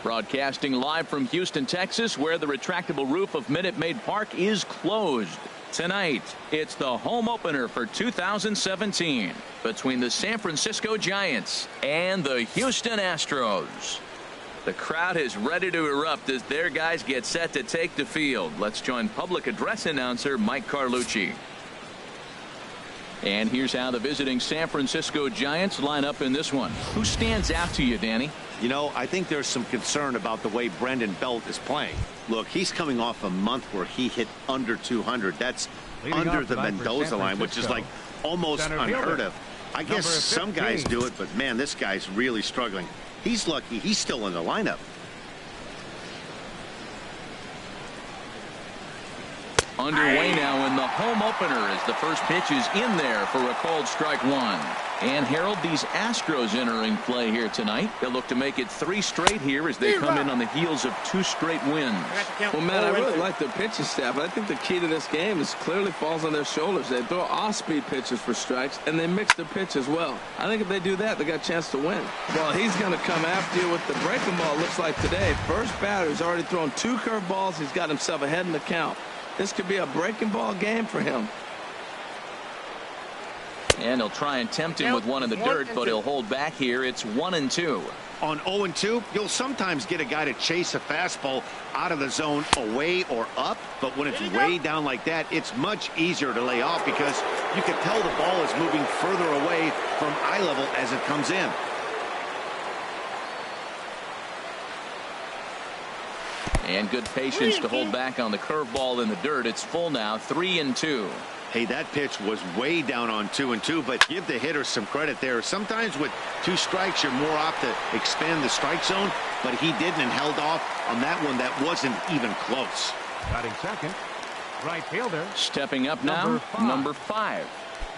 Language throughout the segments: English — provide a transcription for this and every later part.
Broadcasting live from Houston, Texas, where the retractable roof of Minute Maid Park is closed. Tonight, it's the home opener for 2017 between the San Francisco Giants and the Houston Astros. The crowd is ready to erupt as their guys get set to take the field. Let's join public address announcer Mike Carlucci. And here's how the visiting San Francisco Giants line up in this one. Who stands out to you, Danny? You know, I think there's some concern about the way Brandon Belt is playing. Look, he's coming off a month where he hit under 200. That's under the Mendoza line, which is like almost unheard of. I guess some guys do it, but man, this guy's really struggling. He's lucky he's still in the lineup. Underway now in the home opener as the first pitch is in there for a called strike one. And Harold, these Astros entering play here tonight. They'll look to make it 3 straight here as they come in on the heels of 2 straight wins. Well, man, I really like the pitching staff. I think the key to this game is clearly falls on their shoulders. They throw off-speed pitches for strikes, and they mix the pitch as well. I think if they do that, they got a chance to win. Well, he's going to come after you with the breaking ball, looks like today. First batter, he's already thrown 2 curveballs. He's got himself ahead in the count. This could be a breaking ball game for him. And he'll try and tempt him with one in the dirt, but he'll hold back here. It's 1-2. On 0-2, you'll sometimes get a guy to chase a fastball out of the zone away or up, but when it's way down like that, it's much easier to lay off because you can tell the ball is moving further away from eye level as it comes in. And good patience to hold back on the curveball in the dirt. It's full now, 3-2. Hey, that pitch was way down on 2-2, but give the hitter some credit there. Sometimes with 2 strikes, you're more apt to expand the strike zone, but he didn't and held off on that one that wasn't even close. Batting second, right fielder. Stepping up now, number 5.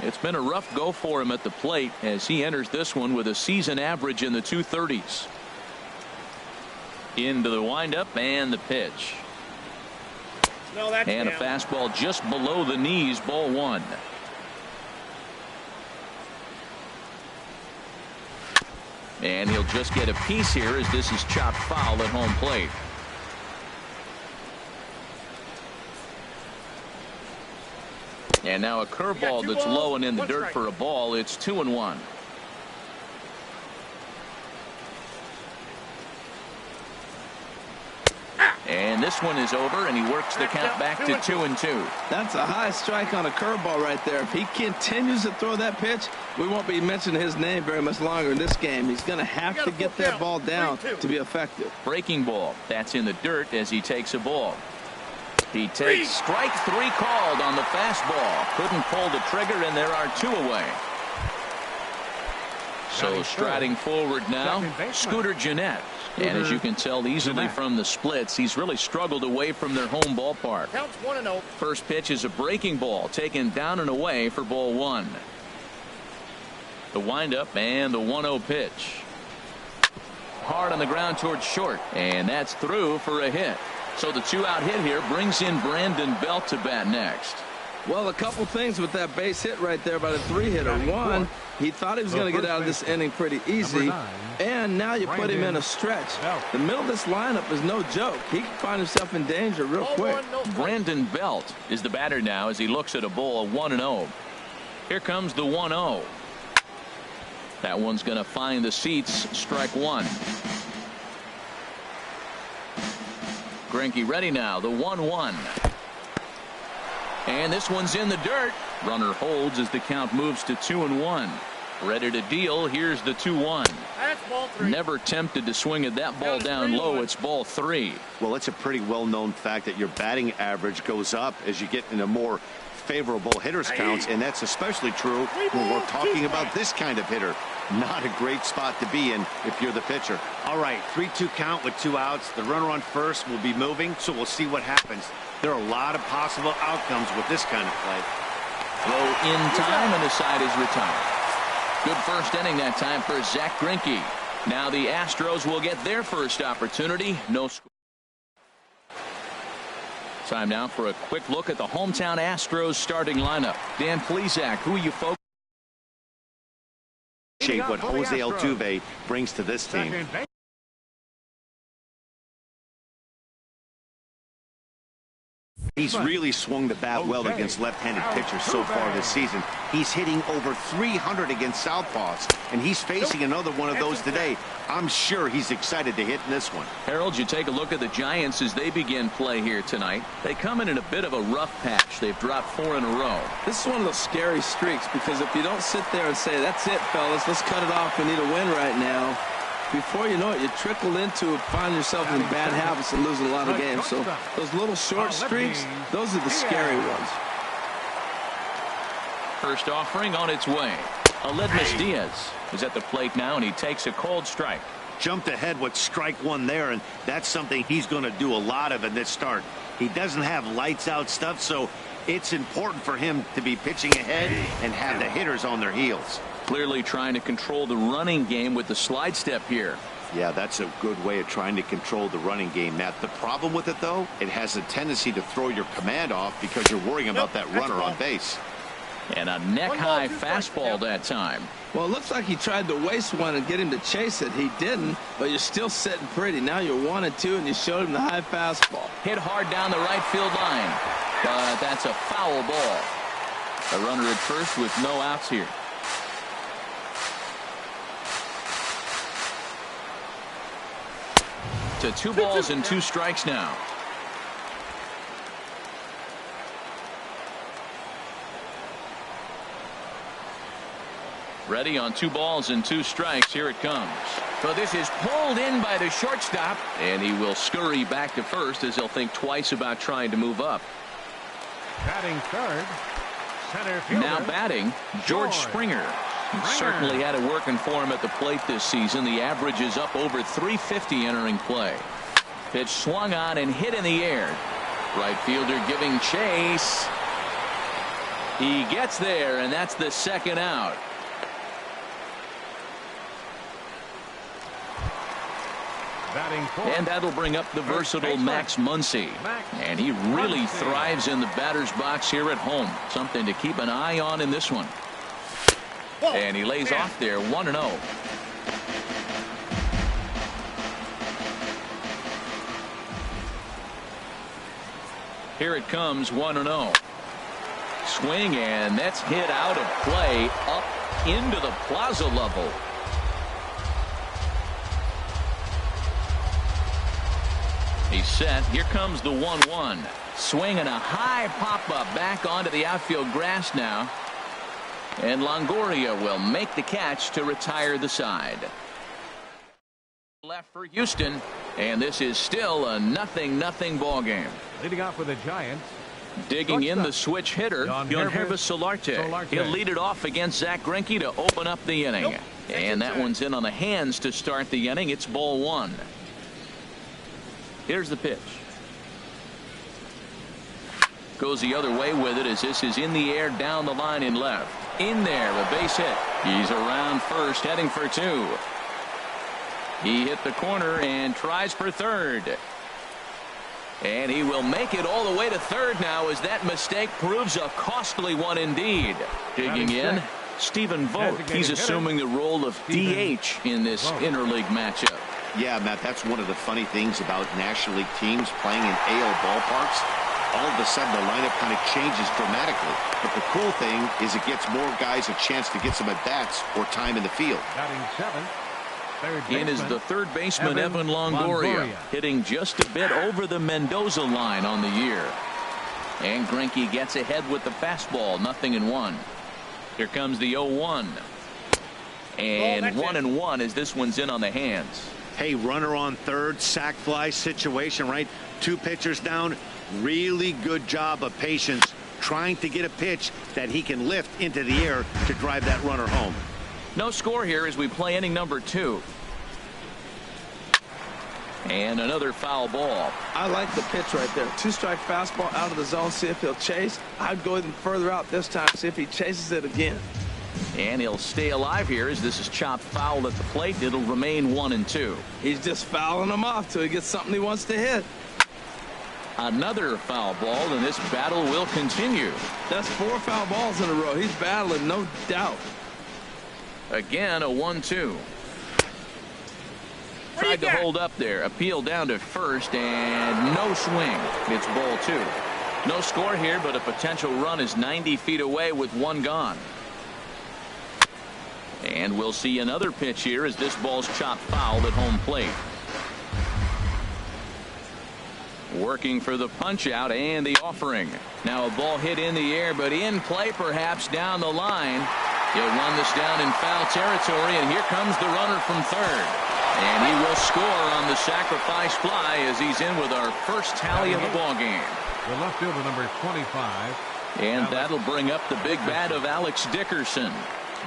It's been a rough go for him at the plate as he enters this one with a season average in the 230s. Into the windup and the pitch. And a fastball just below the knees, ball 1. And he'll just get a piece here as this is chopped foul at home plate. And now a curveball that's low and in the dirt for a ball. It's 2-1. And this one is over, and he works the count back to 2-2. That's a high strike on a curveball right there. If he continues to throw that pitch, we won't be mentioning his name very much longer in this game. He's going to have to get that ball down to be effective. Breaking ball. That's in the dirt as he takes a ball. He takes strike 3 called on the fastball. Couldn't pull the trigger, and there are 2 away. So striding forward now, Scooter Gennett. And as you can tell easily from the splits, he's really struggled away from their home ballpark. Counts 1-0. First pitch is a breaking ball taken down and away for ball 1. The windup and the 1-0 pitch. Hard on the ground towards short, and that's through for a hit. So the 2-out hit here brings in Brandon Belt to bat next. Well, a couple things with that base hit right there by the 3-hitter. One, he thought he was going to get out of this inning pretty easy. And now you put him in a stretch. The middle of this lineup is no joke. He can find himself in danger real quick. Brandon Belt is the batter now as he looks at a ball of 1-0. Here comes the 1-0. That one's going to find the seats. Strike 1. Greinke ready now. The 1-1. And this one's in the dirt. Runner holds as the count moves to 2-1. Ready to deal. Here's the 2-1. Never tempted to swing at that ball down low. It's ball 3. Well, it's a pretty well-known fact that your batting average goes up as you get into more favorable hitters counts, and that's especially true when we're talking about this kind of hitter. Not a great spot to be in if you're the pitcher. All right, 3-2 count with 2 outs. The runner on first will be moving, so we'll see what happens. There are a lot of possible outcomes with this kind of play. Throw in time, and the side is retired. Good first inning that time for Zach Greinke. Now the Astros will get their first opportunity. No score. Time now for a quick look at the hometown Astros starting lineup. Dan Plesac, who are you folks? What Jose Altuve brings to this team. He's really swung the bat well against left-handed pitchers so far this season. He's hitting over 300 against southpaws, and he's facing another one of those today. I'm sure he's excited to hit in this one. Harold, you take a look at the Giants as they begin play here tonight. They come in a bit of a rough patch. They've dropped 4 in a row. This is one of those scary streaks, because if you don't sit there and say, that's it, fellas, let's cut it off, we need a win right now, before you know it, you trickle into find yourself in bad habits and losing a lot of games. So those little short streaks, those are the scary ones. First offering on its way. Aledmus Diaz is at the plate now, and he takes a cold strike. Jumped ahead with strike one there, and that's something he's going to do a lot of in this start. He doesn't have lights out stuff, so it's important for him to be pitching ahead and have the hitters on their heels. Clearly trying to control the running game with the slide step here. Yeah, that's a good way of trying to control the running game, Matt. The problem with it, though, it has a tendency to throw your command off because you're worrying about that runner on base. And a neck-high fastball that time. Well, it looks like he tried to waste one and get him to chase it. He didn't, but you're still sitting pretty. Now you're 1-2, and you showed him the high fastball. Hit hard down the right field line, but that's a foul ball. A runner at first with no outs here. To 2 balls and 2 strikes now. Ready on 2 balls and 2 strikes. Here it comes. So this is pulled in by the shortstop, and he will scurry back to first as he'll think twice about trying to move up. Batting third, center fielder. Now batting, George Springer. He certainly had it working for him at the plate this season. The average is up over 350 entering play. Pitch swung on and hit in the air. Right fielder giving chase. He gets there, and that's the second out. And that'll bring up the versatile Max Muncy. And he really thrives in the batter's box here at home. Something to keep an eye on in this one. And he lays off there 1-0. Here it comes 1-0. Swing, and that's hit out of play up into the plaza level. He's set. Here comes the 1-1. Swing and a high pop-up back onto the outfield grass now. And Longoria will make the catch to retire the side. Left for Houston, and this is still a 0-0 ball game. Leading off for the Giants. Digging in the switch hitter, Johnno Solarte. He'll lead it off against Zach Greinke to open up the inning. And that one's in on the hands to start the inning. It's ball 1. Here's the pitch. Goes the other way with it as this is in the air down the line in left. In there, a base hit. He's around first, heading for 2. He hit the corner and tries for third. And he will make it all the way to third now as that mistake proves a costly one indeed. Digging in, Stephen Vogt. He's assuming the role of DH in this interleague matchup. Yeah, Matt, that's one of the funny things about National League teams playing in AL ballparks. All of a sudden, the lineup kind of changes dramatically. But the cool thing is it gets more guys a chance to get some at-bats or time in the field. In is the third baseman, Evan Longoria, hitting just a bit over the Mendoza line on the year. And Greinke gets ahead with the fastball, 0-1. Here comes the 0-1. And 1-1 as this one's in on the hands. Hey, runner on third, sac fly situation, right? 2 pitchers down. Really good job of patience trying to get a pitch that he can lift into the air to drive that runner home. No score here as we play inning number 2. And another foul ball. I like the pitch right there. 2-strike fastball out of the zone. See if he'll chase. I'd go even further out this time. See if he chases it again. And he'll stay alive here as this is chopped foul at the plate. It'll remain 1-2. He's just fouling him off till he gets something he wants to hit. Another foul ball, and this battle will continue. That's 4 foul balls in a row. He's battling, no doubt. Again, a 1-2. Tried to hold up there. Appeal down to first, and no swing. It's ball 2. No score here, but a potential run is 90 feet away with one gone. And we'll see another pitch here as this ball's chopped foul at home plate. Working for the punch out and the offering. Now a ball hit in the air, but in play perhaps down the line. He'll run this down in foul territory, and here comes the runner from third. And he will score on the sacrifice fly as he's in with our first tally of the ball game. The left fielder, number 25. And that'll bring up the big bat of Alex Dickerson.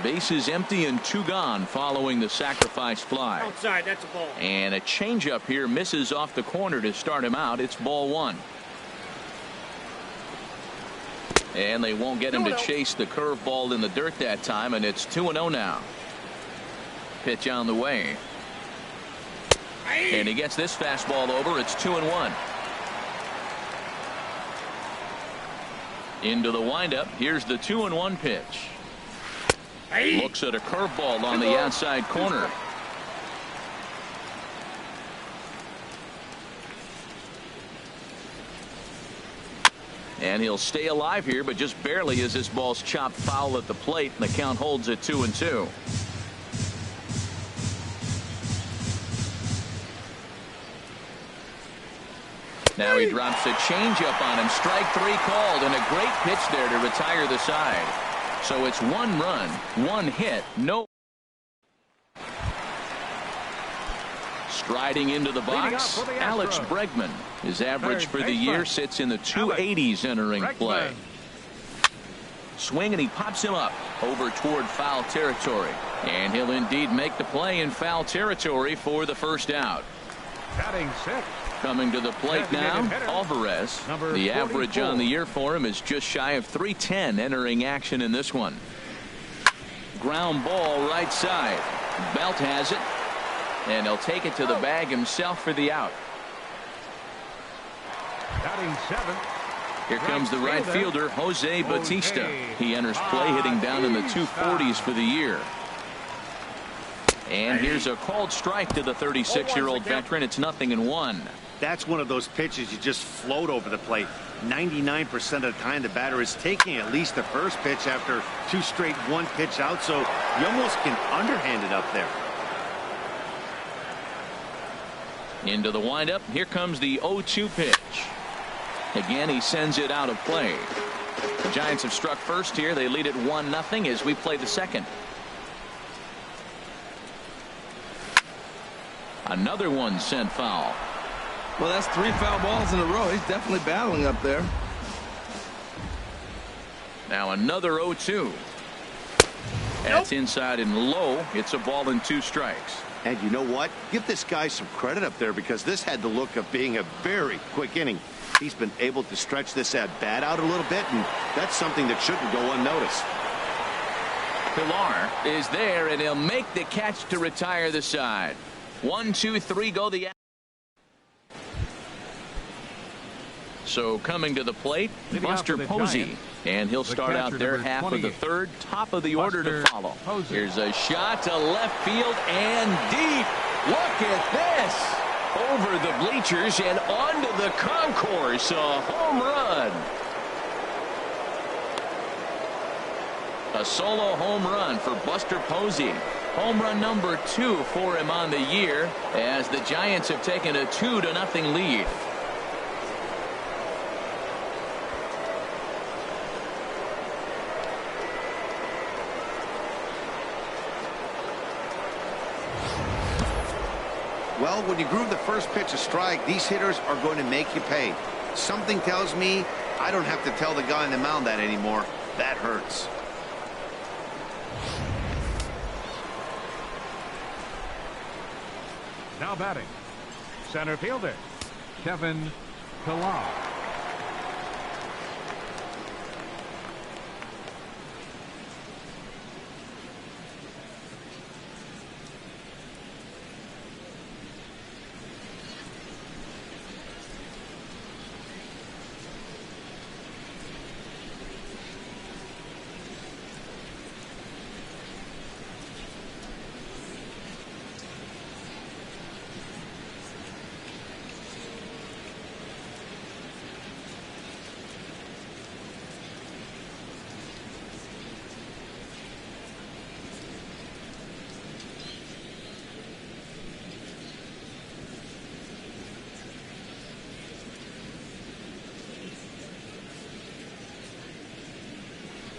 Bases empty and two gone following the sacrifice fly. Outside, that's a ball. And a changeup here misses off the corner to start him out. It's ball one. And they won't get him to chase the curveball in the dirt that time, and it's 2-0 now. Pitch on the way. And he gets this fastball over. It's 2-1. Into the windup. Here's the 2-1 pitch. Looks at a curveball on the outside corner. And he'll stay alive here, but just barely as this ball's chopped foul at the plate, and the count holds at 2-2. Now he drops a changeup on him. Strike three called, and a great pitch there to retire the side. So it's one run, one hit, no. Striding into the box, Alex Bregman. His average for the year sits in the 280s entering play. Swing, and he pops him up over toward foul territory. And he'll indeed make the play in foul territory for the first out. Batting sixth. Coming to the plate now, Alvarez. The average on the year for him is just shy of 310 entering action in this one. Ground ball right side. Belt has it. And he'll take it to the bag himself for the out. Batting seventh. Here comes the right fielder, Jose Bautista. He enters play hitting down in the 240s for the year. And here's a called strike to the 36-year-old veteran. It's 0-1. That's one of those pitches you just float over the plate. 99% of the time the batter is taking at least the first pitch after two straight one-pitch out, so you almost can underhand it up there. Into the windup. Here comes the 0-2 pitch. Again, he sends it out of play. The Giants have struck first here. They lead it 1-0 as we play the second. Another one sent foul. Well, that's 3 foul balls in a row. He's definitely battling up there. Now another 0-2. That's inside and low. It's a ball and 2 strikes. And you know what? Give this guy some credit up there, because this had the look of being a very quick inning. He's been able to stretch this at bat out a little bit, and that's something that shouldn't go unnoticed. Pilar is there, and he'll make the catch to retire the side. 1, 2, 3 go the. So coming to the plate, Buster Posey. And he'll start out their half of the third, top of the order to follow. Here's a shot to left field and deep. Look at this. Over the bleachers and onto the concourse. A home run. A solo home run for Buster Posey. Home run number 2 for him on the year as the Giants have taken a 2-0 lead. Well, when you groove the first pitch a strike, these hitters are going to make you pay. Something tells me I don't have to tell the guy on the mound that anymore. That hurts. Now batting, center fielder, Kevin Pillar.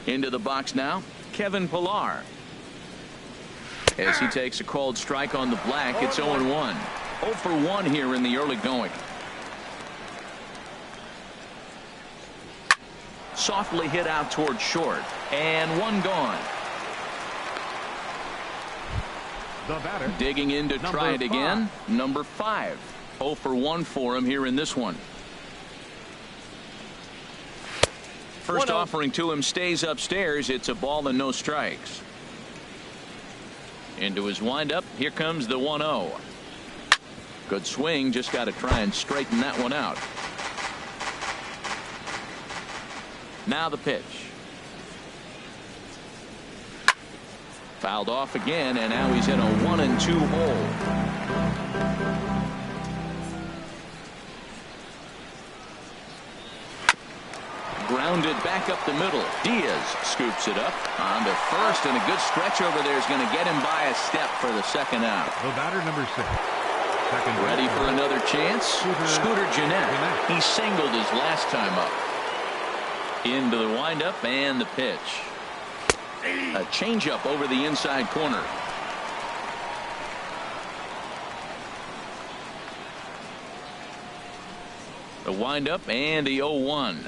Into the box now, Kevin Pillar. As he takes a called strike on the black, it's 0-1. 0 for 1 here in the early going. Softly hit out toward short, and one gone. The batter, digging in to try it again. Number 5. 0 for 1 for him here in this one. First offering to him stays upstairs. It's a ball and no strikes. Into his windup. Here comes the 1-0. Good swing. Just got to try and straighten that one out. Now the pitch. Fouled off again, and now he's in a 1-2 hole. Grounded back up the middle. Diaz scoops it up on to first, and a good stretch over there is going to get him by a step for the second out. The batter, number 6. Second ready for another chance. Scooter Gennett. He singled his last time up. Into the windup and the pitch. A changeup over the inside corner. The windup and the 0-1.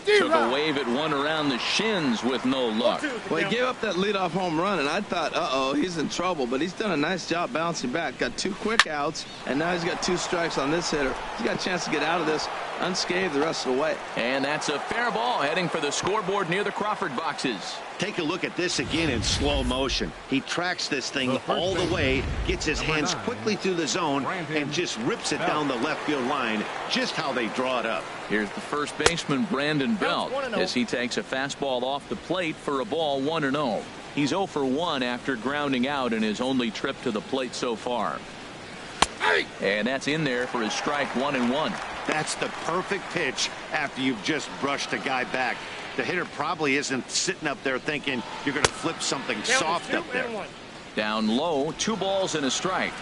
Took a wave at one around the shins with no luck. Well, he gave up that leadoff home run, and I thought, uh-oh, he's in trouble. But he's done a nice job bouncing back. Got 2 quick outs, and now he's got 2 strikes on this hitter. He's got a chance to get out of this unscathed the rest of the way. And that's a fair ball heading for the scoreboard near the Crawford boxes. Take a look at this again in slow motion. He tracks this thing all the way, gets his hands quickly through the zone, and just rips it down the left field line, just how they draw it up. Here's the first baseman, Brandon Belt, as he takes a fastball off the plate for a ball 1-0. He's 0 for 1 after grounding out in his only trip to the plate so far. And that's in there for his strike 1-1. That's the perfect pitch after you've just brushed a guy back. The hitter probably isn't sitting up there thinking you're going to flip something soft up there. Down low, 2 balls and a strike.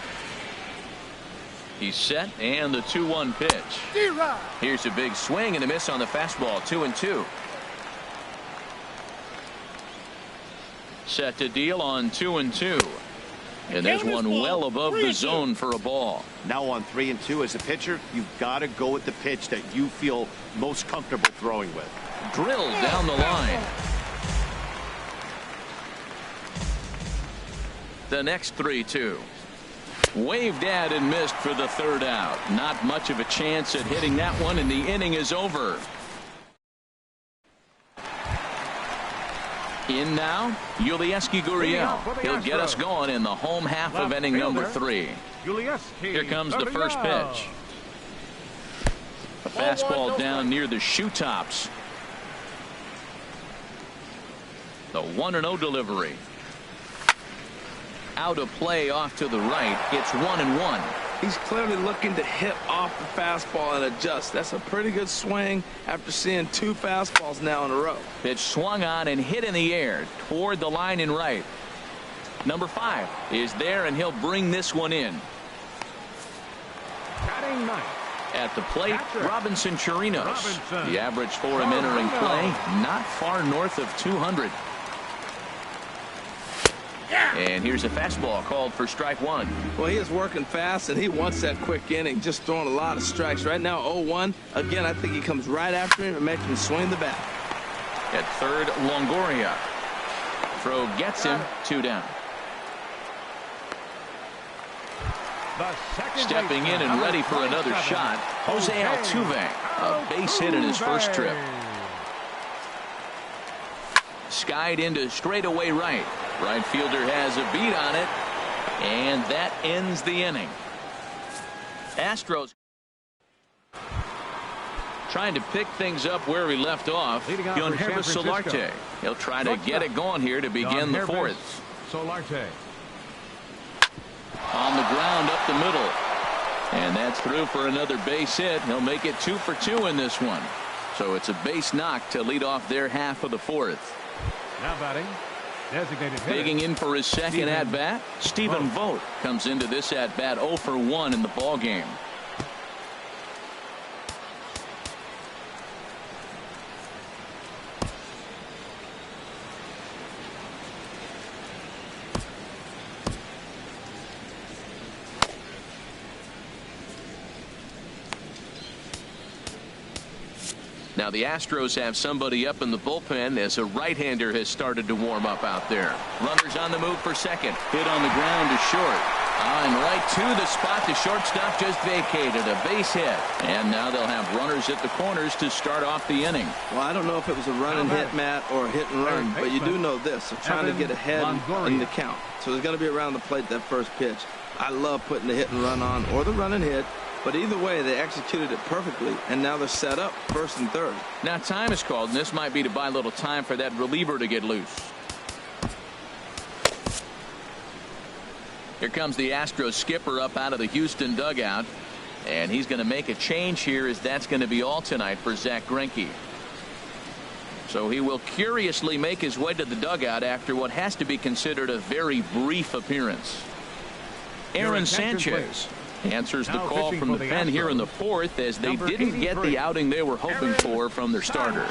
He's set, and the 2-1 pitch. Here's a big swing and a miss on the fastball. 2-2. Set to deal on 2-2. And there's one well above the zone for a ball. Now on 3-2 as a pitcher, you've got to go with the pitch that you feel most comfortable throwing with. Drilled down the line. The next 3-2. Waved at and missed for the 3rd out. Not much of a chance at hitting that one, and the inning is over. In now, Yulieski Gurriel. He'll get us going in the home half of inning number 3. Here comes the first pitch. A fastball down near the shoe tops. The 1-0 delivery. Out of play off to the right. It's 1-1. He's clearly looking to hit off the fastball and adjust. That's a pretty good swing after seeing 2 fastballs now in a row. Pitch swung on and hit in the air toward the line in right. Number 5 is there, and he'll bring this one in. At the plate, Robinson Chirinos. The average for him entering play, not far north of 200. And here's a fastball called for strike 1. Well, he is working fast, and he wants that quick inning, just throwing a lot of strikes. Right now, 0-1. Again, I think he comes right after him and makes him swing the bat. At third, Longoria. Throw gets him, 2 down. Stepping in and ready for another shot, Jose Altuve. A base hit in his first trip. Skied into straightaway right. Right fielder has a beat on it, and that ends the inning. Astros trying to pick things up where we left off. Yohannes Solarte. He'll try to get it going here to begin the 4th. Solarte. On the ground up the middle. And that's through for another base hit. He'll make it 2 for 2 in this one. So it's a base knock to lead off their half of the 4th. Now batting, designated hitter. Digging in for his second at-bat, Stephen Vogt comes into this at-bat 0 for 1 in the ballgame. Now the Astros have somebody up in the bullpen as a right-hander has started to warm up out there. Runners on the move for second. Hit on the ground to short. And right to the spot. The shortstop just vacated a base hit. And now they'll have runners at the corners to start off the inning. Well, I don't know if it was a run and hit, Matt, or a hit and run, but you do know this. They're trying to get ahead in the count. So there's going to be around the plate that first pitch. I love putting the hit and run on or the run and hit. But either way, they executed it perfectly, and now they're set up first and third. Now time is called, and this might be to buy a little time for that reliever to get loose. Here comes the Astros skipper up out of the Houston dugout, and he's going to make a change here, as that's going to be all tonight for Zach Greinke. So he will curiously make his way to the dugout after what has to be considered a very brief appearance. Aaron Sanchez answers the call from the pen here in the fourth, as they didn't get the outing they were hoping for from their starter.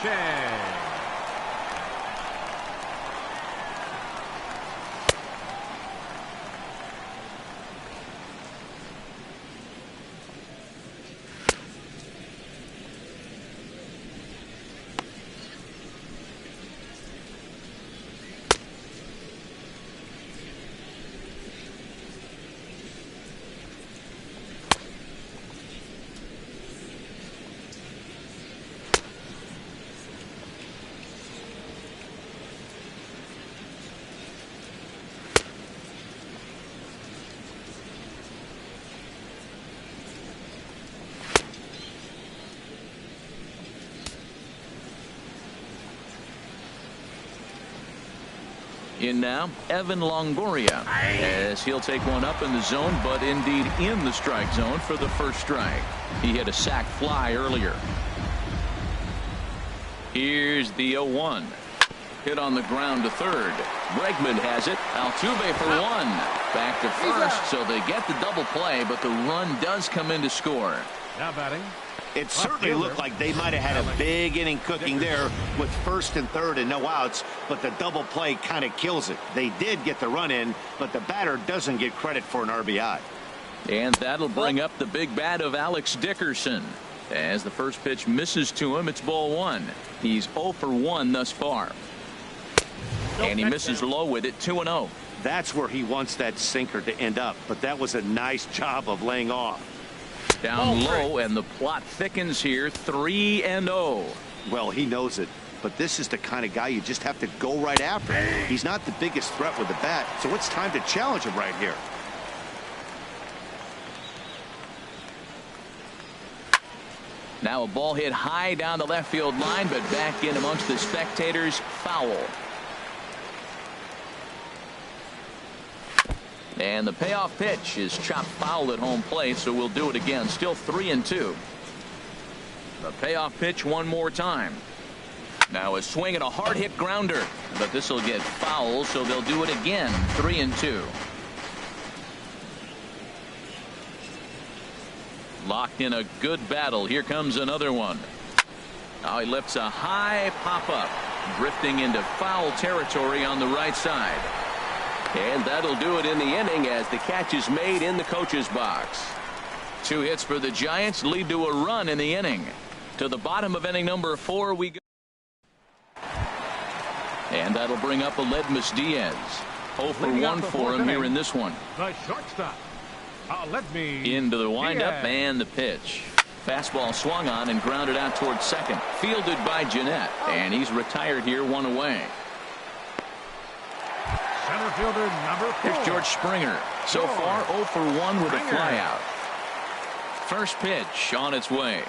In now, Evan Longoria, as he'll take one up in the zone, but indeed in the strike zone for the first strike. He hit a sac fly earlier. Here's the 0-1. Hit on the ground to third. Bregman has it. Altuve for one. Back to first, so they get the double play, but the run does come in to score. Now batting. It certainly looked like they might have had a big inning cooking there with first and third and no outs, but the double play kind of kills it. They did get the run in, but the batter doesn't get credit for an RBI. And that'll bring up the big bat of Alex Dickerson. As the first pitch misses to him, it's ball one. He's 0 for 1 thus far. And he misses low with it, 2-0. That's where he wants that sinker to end up, but that was a nice job of laying off. Down low, and the plot thickens here, 3-0. Well, he knows it, but this is the kind of guy you just have to go right after. He's not the biggest threat with the bat, so it's time to challenge him right here. Now a ball hit high down the left field line, but back in amongst the spectators, foul. And the payoff pitch is chopped foul at home plate, so we'll do it again. Still 3-2. The payoff pitch one more time. Now a swing and a hard hit grounder, but this will get foul, so they'll do it again. 3-2. Locked in a good battle. Here comes another one. Now he lifts a high pop up, drifting into foul territory on the right side. And that'll do it in the inning, as the catch is made in the coach's box. 2 hits for the Giants lead to a run in the inning. To the bottom of inning number 4 we go. And that'll bring up Aledmus Diaz. 0 for 1 for him here in this one. The shortstop, into the windup and the pitch. Fastball swung on and grounded out towards second. Fielded by Jeanette, and he's retired here, 1 away. Center fielder number 4. Here's George Springer. So far 0 for 1 with a flyout. First pitch on its way.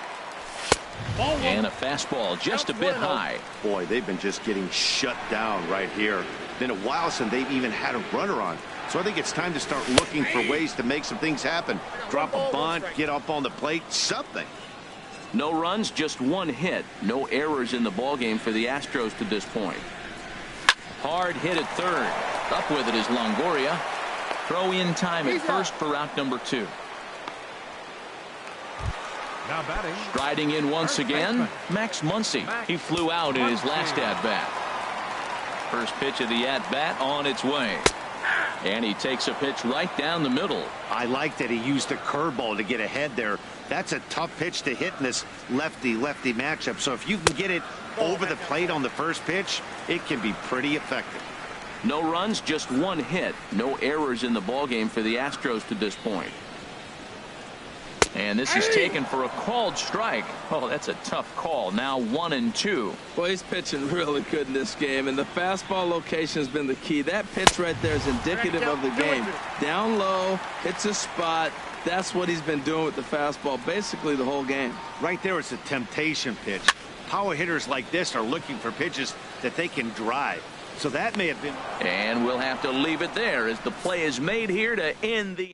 And a fastball just a bit high. Boy, they've been just getting shut down right here. Been a while since they've even had a runner on. So I think it's time to start looking for ways to make some things happen. Drop a bunt, get up on the plate, something. No runs, just 1 hit. No errors in the ballgame for the Astros to this point. Hard hit at third. Up with it is Longoria. Throw in time at first for out number 2. Now batting. Striding in once again, Max Muncy. He flew out in his last at-bat. First pitch of the at-bat on its way. And he takes a pitch right down the middle. I like that he used the curveball to get ahead there. That's a tough pitch to hit in this lefty-lefty matchup. So if you can get it over the plate on the first pitch, it can be pretty effective. No runs, just one hit. No errors in the ballgame for the Astros to this point. And this is taken for a called strike. Oh, that's a tough call. Now 1-2. Well, he's pitching really good in this game, and the fastball location has been the key. That pitch right there is indicative of the game. Down low, hits a spot. That's what he's been doing with the fastball basically the whole game. Right there, it's a temptation pitch. Power hitters like this are looking for pitches that they can drive. So that may have been. And we'll have to leave it there as the play is made here to end the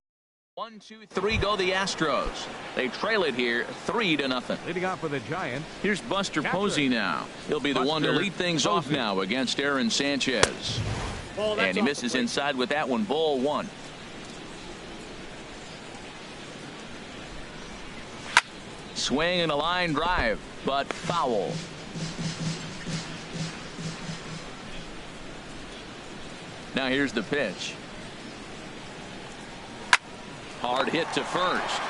1-2-3 go the Astros. They trail it here 3-0. Leading off for the Giants. Here's Buster Posey now. He'll be the one to lead things off now against Aaron Sanchez. And he misses inside with that one. Ball one. Swing and a line drive, but foul. Now here's the pitch. Hard hit to first.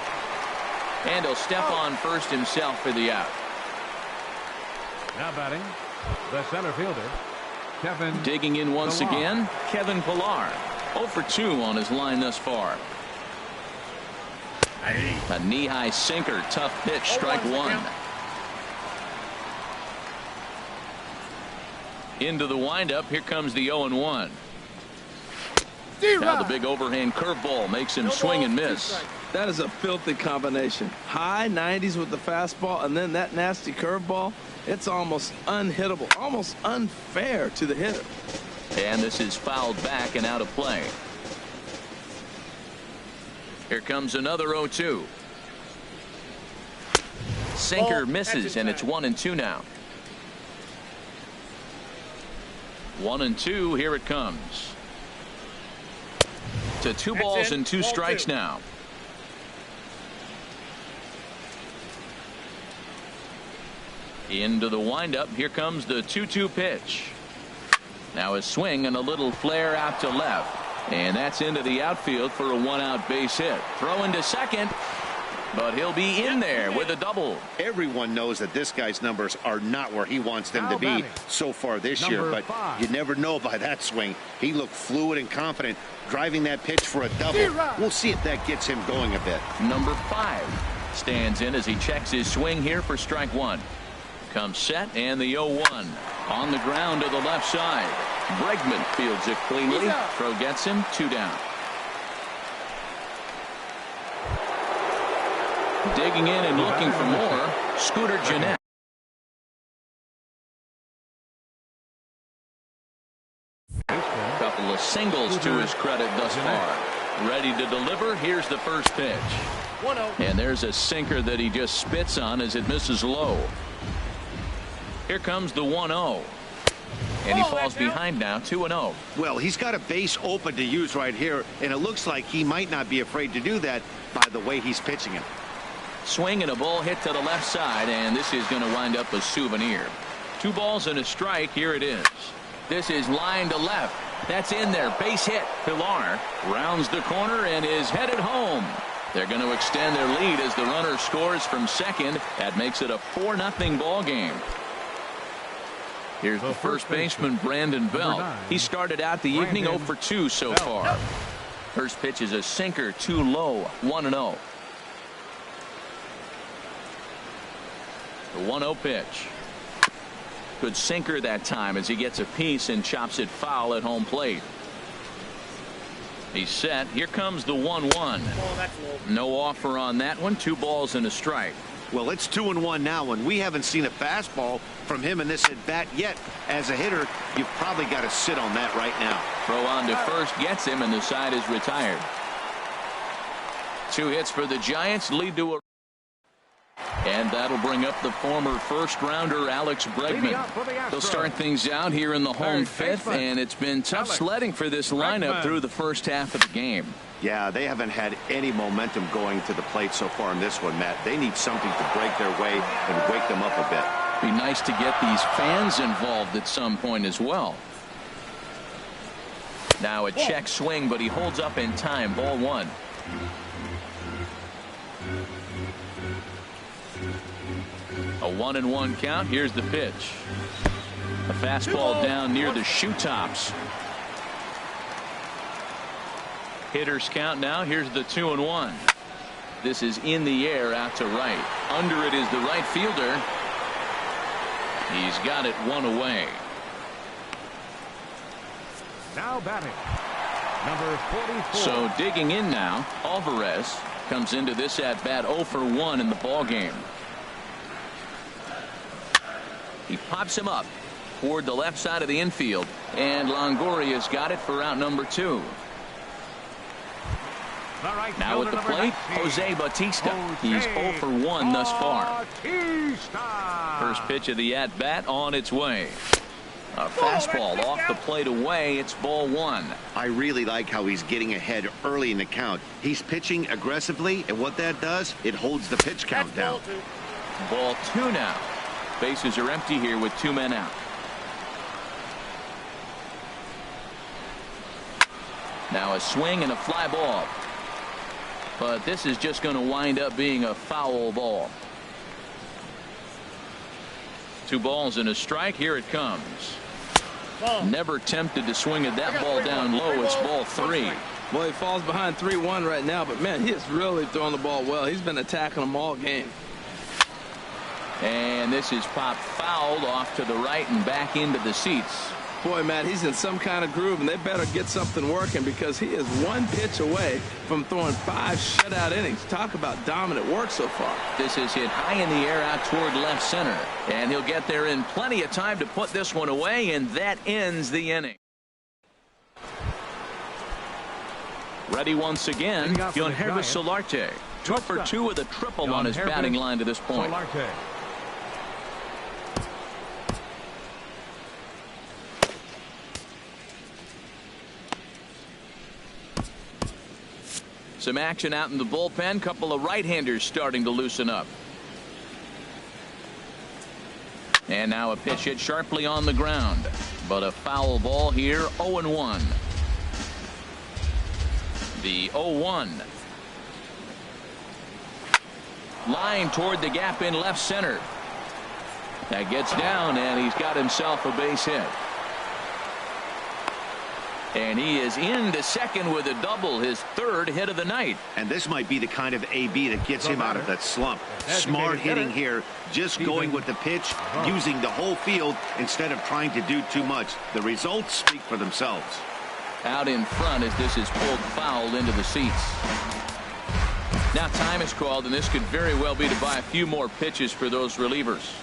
And he'll step on first himself for the out. Now batting, the center fielder, Kevin. Digging in once again, Kevin Pillar. 0 for 2 on his line thus far. A knee-high sinker, tough pitch, strike one. Into the windup, here comes the 0-1. Now the big overhand curveball makes him swing and miss. That is a filthy combination. High 90s with the fastball, and then that nasty curveball. It's almost unhittable, almost unfair to the hitter. And this is fouled back and out of play. Here comes another 0-2. Sinker misses, and it's 1-2 now. 1-2, here it comes. To 2 balls and 2 strikes now. Into the windup. Here comes the 2-2 pitch. Now a swing and a little flare out to left. And that's into the outfield for a 1-out base hit. Throw into second. But he'll be in there with a double. Everyone knows that this guy's numbers are not where he wants them to be so far this year, but you never know by that swing. He looked fluid and confident driving that pitch for a double. We'll see if that gets him going a bit. Number 5 stands in as he checks his swing here for strike one. Comes set, and the 0-1 on the ground to the left side. Bregman fields it cleanly. Throw gets him 2 down. Digging in and looking for more, Scooter Gennett. Couple of singles to his credit thus far. Ready to deliver. Here's the first pitch. And there's a sinker that he just spits on as it misses low. Here comes the 1-0. And he falls behind now, 2-0. Well, he's got a base open to use right here, and it looks like he might not be afraid to do that by the way he's pitching it. Swing and a ball hit to the left side, and this is going to wind up a souvenir. 2 balls and a strike. Here it is. This is line to left. That's in there. Base hit. Pillar rounds the corner and is headed home. They're going to extend their lead as the runner scores from second. That makes it a 4-0 ball game. Here's the first baseman, Brandon Belt. He started out the evening 0 for 2 so far. First pitch is a sinker, too low, 1-0. The 1-0 pitch. Good sinker that time as he gets a piece and chops it foul at home plate. He's set. Here comes the 1-1. No offer on that one. 2 balls and a strike. Well, it's 2-1 now, and we haven't seen a fastball from him in this at bat yet. As a hitter, you've probably got to sit on that right now. Throw on to first gets him, and the side is retired. 2 hits for the Giants lead to a. And that'll bring up the former first-rounder Alex Bregman. They'll start things out here in the home 5th, and it's been tough sledding for this lineup through the first half of the game. Yeah, they haven't had any momentum going to the plate so far in this one, Matt. They need something to break their way and wake them up a bit. Be nice to get these fans involved at some point as well. Now a check swing, but he holds up in time. Ball one. A 1-1 count. Here's the pitch. A fastball down near the shoe tops. Hitters count now. Here's the 2-1. This is in the air out to right. Under it is the right fielder. He's got it one away. Now batting, number 44. So digging in now, Alvarez comes into this at bat 0 for 1 in the ball game. He pops him up toward the left side of the infield, and Longoria's got it for out number 2. Right now at the plate, Jose Bautista. He's 0 for 1 thus far. First pitch of the at bat on its way. A fastball off the plate away. It's ball 1. I really like how he's getting ahead early in the count. He's pitching aggressively, and what that does, it holds the pitch count down. Ball 2 now. Bases are empty here with 2 men out. Now a swing and a fly ball. But this is just going to wind up being a foul ball. 2 balls and a strike. Here it comes. Never tempted to swing at that ball down low. It's ball 3. Well, he falls behind 3-1 right now, but man, he is really throwing the ball well. He's been attacking them all game. And this is popped fouled off to the right and back into the seats. Boy, Matt, he's in some kind of groove, and they better get something working because he is 1 pitch away from throwing 5 shutout innings. Talk about dominant work so far. This is hit high in the air out toward left center, and he'll get there in plenty of time to put this one away, and that ends the inning. Ready once again, Yohannes Solarte. 2 for 2 with a triple on his batting line to this point. Solarte. Some action out in the bullpen. Couple of right-handers starting to loosen up. And now a pitch hit sharply on the ground. But a foul ball here. 0-1. The 0-1. Line toward the gap in left center. That gets down, and he's got himself a base hit. And he is into second with a double, his 3rd hit of the night. And this might be the kind of AB that gets him out of that slump. Smart hitting here, just going with the pitch, using the whole field instead of trying to do too much. The results speak for themselves. Out in front as this is pulled foul into the seats. Now time is called, and this could very well be to buy a few more pitches for those relievers.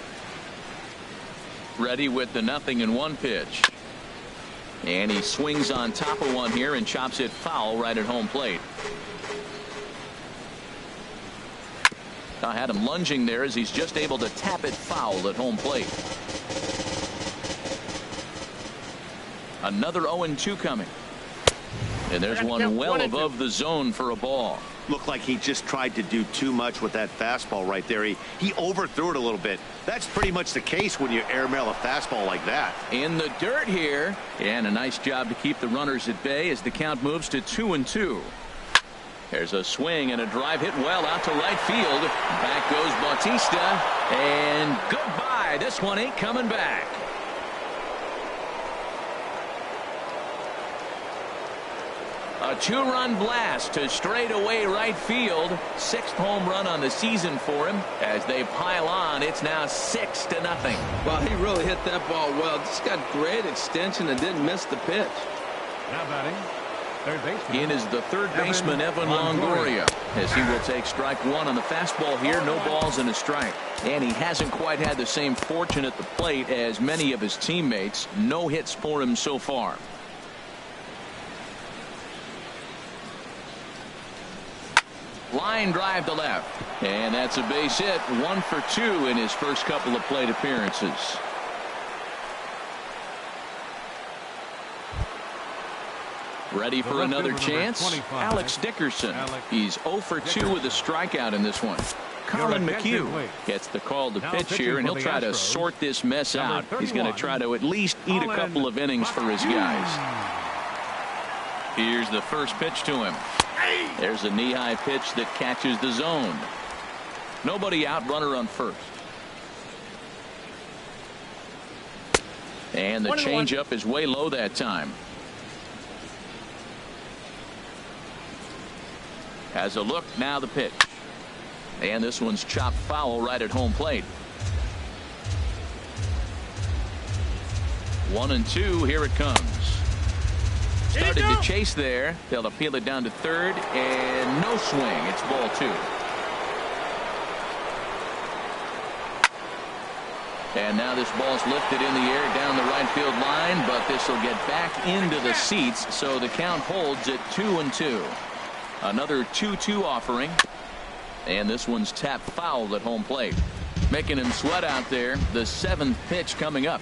Ready with the 0-1 pitch. And he swings on top of one here and chops it foul right at home plate. I had him lunging there as he's just able to tap it foul at home plate. Another 0-2 coming. And there's one well above the zone for a ball. Looked like he just tried to do too much with that fastball right there. He overthrew it a little bit. That's pretty much the case when you airmail a fastball like that. In the dirt here, and a nice job to keep the runners at bay as the count moves to 2-2. There's a swing and a drive hit well out to right field. Back goes Bautista, and goodbye. This one ain't coming back. A 2-run blast to straightaway right field. 6th home run on the season for him. As they pile on, it's now 6-0. Well, he really hit that ball well. Just got great extension and didn't miss the pitch. Now batting, third baseman. In is the third baseman, Evan Longoria, as he will take strike 1 on the fastball here. No balls and a strike. And he hasn't quite had the same fortune at the plate as many of his teammates. No hits for him so far. Line drive to left, and that's a base hit. 1 for 2 in his first couple of plate appearances. Ready for another chance? Alex Dickerson. He's 0 for 2 with a strikeout in this one. Colin McHugh gets the call to pitch here, and he'll try to sort this mess out. He's going to try to at least eat a couple of innings for his guys. Here's the first pitch to him. There's a knee-high pitch that catches the zone. Nobody out, runner on first. And the changeup is way low that time. Has a look, now the pitch. And this one's chopped foul right at home plate. 1-2, here it comes. Started to chase there. They'll appeal it down to third, and no swing. It's ball 2. And now this ball's lifted in the air down the right field line, but this will get back into the seats, so the count holds at 2-2. Another 2-2 offering, and this one's tapped foul at home plate, making him sweat out there. The 7th pitch coming up.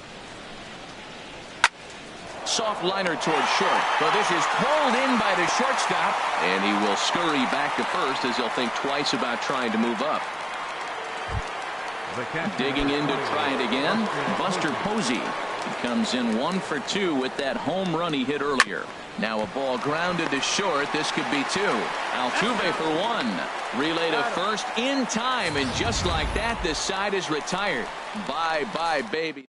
Soft liner towards short, but this is pulled in by the shortstop, and he will scurry back to first as he'll think twice about trying to move up. Digging in to try it again, Buster Posey. He comes in 1 for 2 with that home run he hit earlier. Now a ball grounded to short. This could be 2. Altuve for 1. Relay to first in time, and just like that, this side is retired. Bye-bye, baby.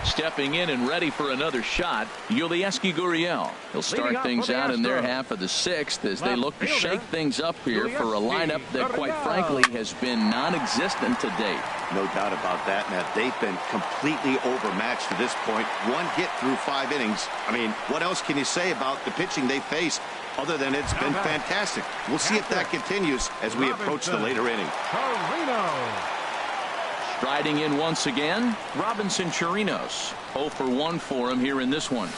Stepping in and ready for another shot, Yulieski Gurriel. He'll start things out in their half of the 6th as they look to shake things up here for a lineup that, quite frankly, has been non-existent to date. No doubt about that, Matt. They've been completely overmatched to this point. 1 hit through 5 innings. I mean, what else can you say about the pitching they faced other than it's been fantastic? We'll see if that continues as we approach the later inning. Striding in once again, Robinson Chirinos. 0 for 1 for him here in this one.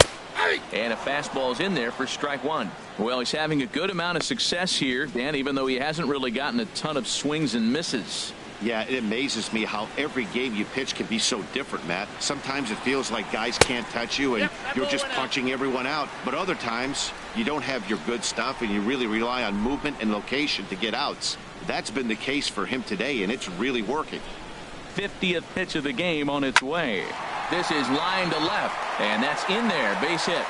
And a fastball's in there for strike 1. Well, he's having a good amount of success here, Dan, even though he hasn't really gotten a ton of swings and misses. Yeah, it amazes me how every game you pitch can be so different, Matt. Sometimes it feels like guys can't touch you and you're just punching everyone out. But other times, you don't have your good stuff and you really rely on movement and location to get outs. That's been the case for him today, and it's really working. 50th pitch of the game on its way. This is line to left, and that's in there. Base hit.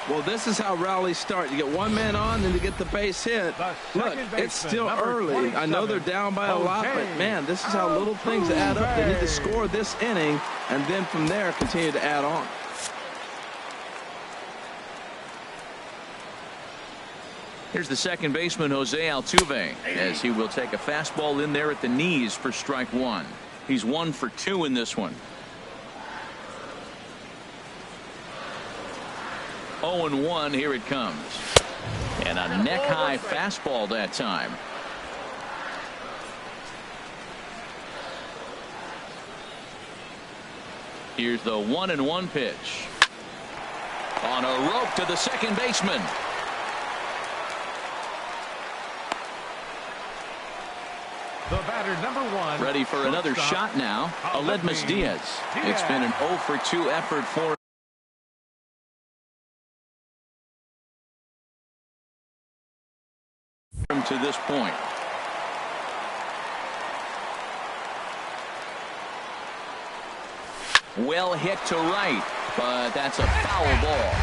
Well, this is how rallies start. You get one man on, then you get the base hit. Look, it's still early. I know they're down by a lot, but, man, this is how little things add up. They need to score this inning, and then from there continue to add on. Here's the second baseman, Jose Altuve, as he will take a fastball in there at the knees for strike 1. He's 1 for 2 in this one. 0-1, here it comes. And a neck-high fastball that time. Here's the 1-1 pitch. On a rope to the second baseman. The batter, number 1. Ready for another shot now. Aledmus Diaz. It's been an 0 for 2 effort for him to this point. Well hit to right, but that's a foul ball.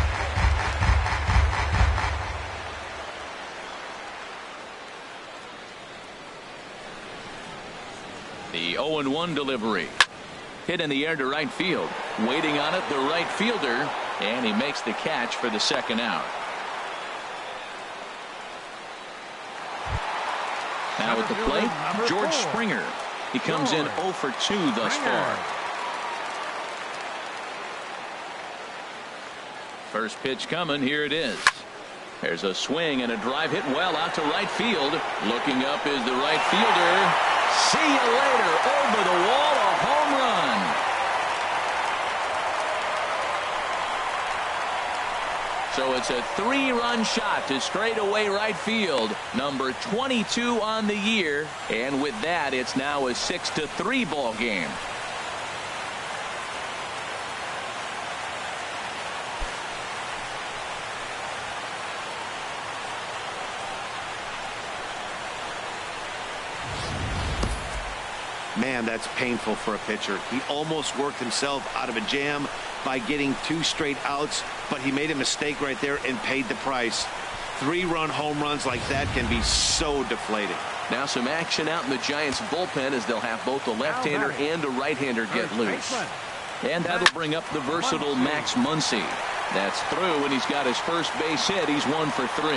The 0-1 delivery. Hit in the air to right field. Waiting on it, the right fielder, and he makes the catch for the second out. Now at the plate, George Springer. He comes in 0 for 2 thus far. First pitch coming, here it is. There's a swing and a drive hit well out to right field. Looking up is the right fielder. See you later. Over the wall, a home run. So it's a 3-run shot to straightaway right field. Number 22 on the year. And with that, it's now a 6-3 ball game. Man, that's painful for a pitcher. He almost worked himself out of a jam by getting 2 straight outs, but he made a mistake right there and paid the price. 3-run home runs like that can be so deflating. Now some action out in the Giants bullpen as they'll have both a left-hander and a right-hander get loose. And that'll bring up the versatile Max Muncy. That's through, and he's got his first base hit. He's 1 for 3.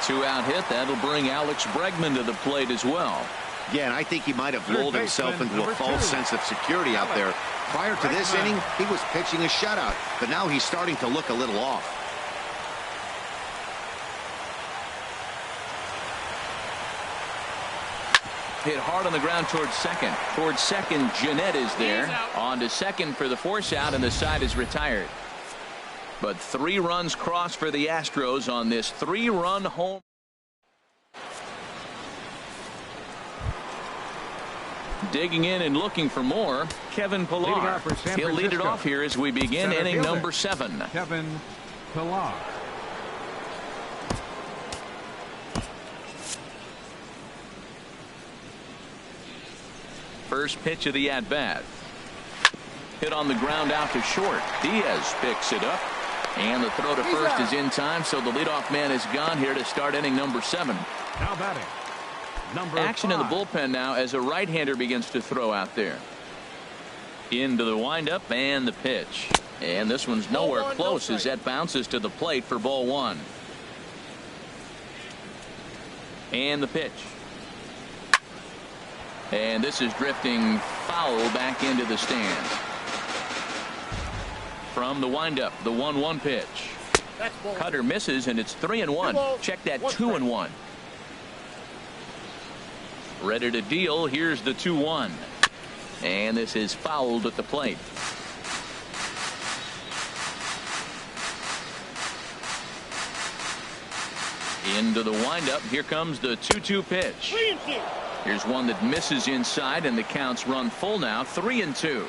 2-out hit. That'll bring Alex Bregman to the plate as well. Yeah, and I think he might have lulled himself into a false sense of security out there. Prior to this inning, he was pitching a shutout, but now he's starting to look a little off. Hit hard on the ground towards second. Towards second, Jeanette is there. On to second for the force out, and the side is retired. But 3 runs crossed for the Astros on this 3-run home. Digging in and looking for more, Kevin Pillar. He'll lead it off here as we begin inning number 7. Kevin Pillar. First pitch of the at-bat. Hit on the ground out to short. Diaz picks it up. And the throw to first is in time, so the leadoff man is gone here to start inning number 7. Now batting. Action in the bullpen now as a right-hander begins to throw out there. Into the windup and the pitch. And this one's nowhere close as that bounces to the plate for ball 1. And the pitch. And this is drifting foul back into the stands. From the windup, the 1-1 pitch. Cutter misses, and it's 3-1. Check that, 2-1. Ready to deal. Here's the 2-1. And this is fouled at the plate. Into the windup. Here comes the 2-2 pitch. Here's one that misses inside, and the counts run full now. 3-2.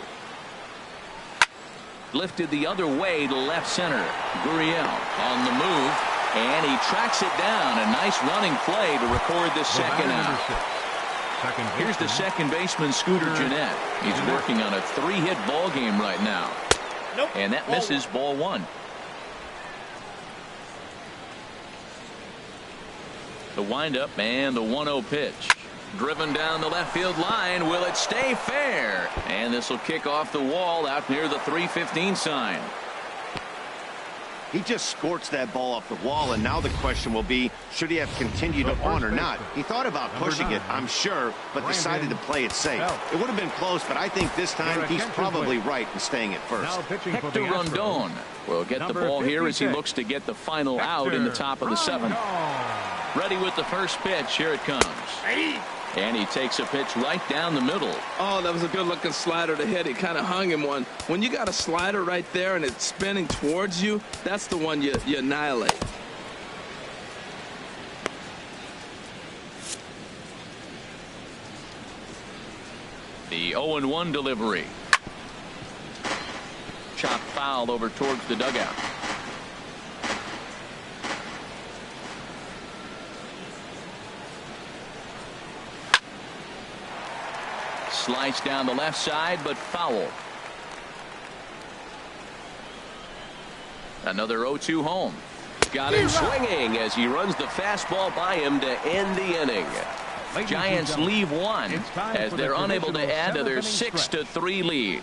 Lifted the other way to left center. Gurriel on the move, and he tracks it down. A nice running play to record the second out. Here's the second baseman, Scooter Jeanette. He's working on a 3-hit ball game right now. And that misses ball 1. The windup and the 1-0 pitch. Driven down the left field line. Will it stay fair? And this will kick off the wall out near the 3:15 sign. He just scorched that ball off the wall, and now the question will be, should he have continued on or not? He thought about pushing it, I'm sure, but decided to play it safe. It would have been close, but I think this time he's probably right in staying at first. Hector Rondon will get the ball here as he looks to get the final out in the top of the 7th. Ready with the first pitch. Here it comes. And he takes a pitch right down the middle. Oh, that was a good-looking slider to hit. He kind of hung him one. When you got a slider right there and it's spinning towards you, that's the one you annihilate. The 0-1 delivery. Chop foul over towards the dugout. Slice down the left side, but foul. Another 0-2 home. Got him swinging as he runs the fastball by him to end the inning. Giants leave 1 as they're unable to add to their 6-3 lead.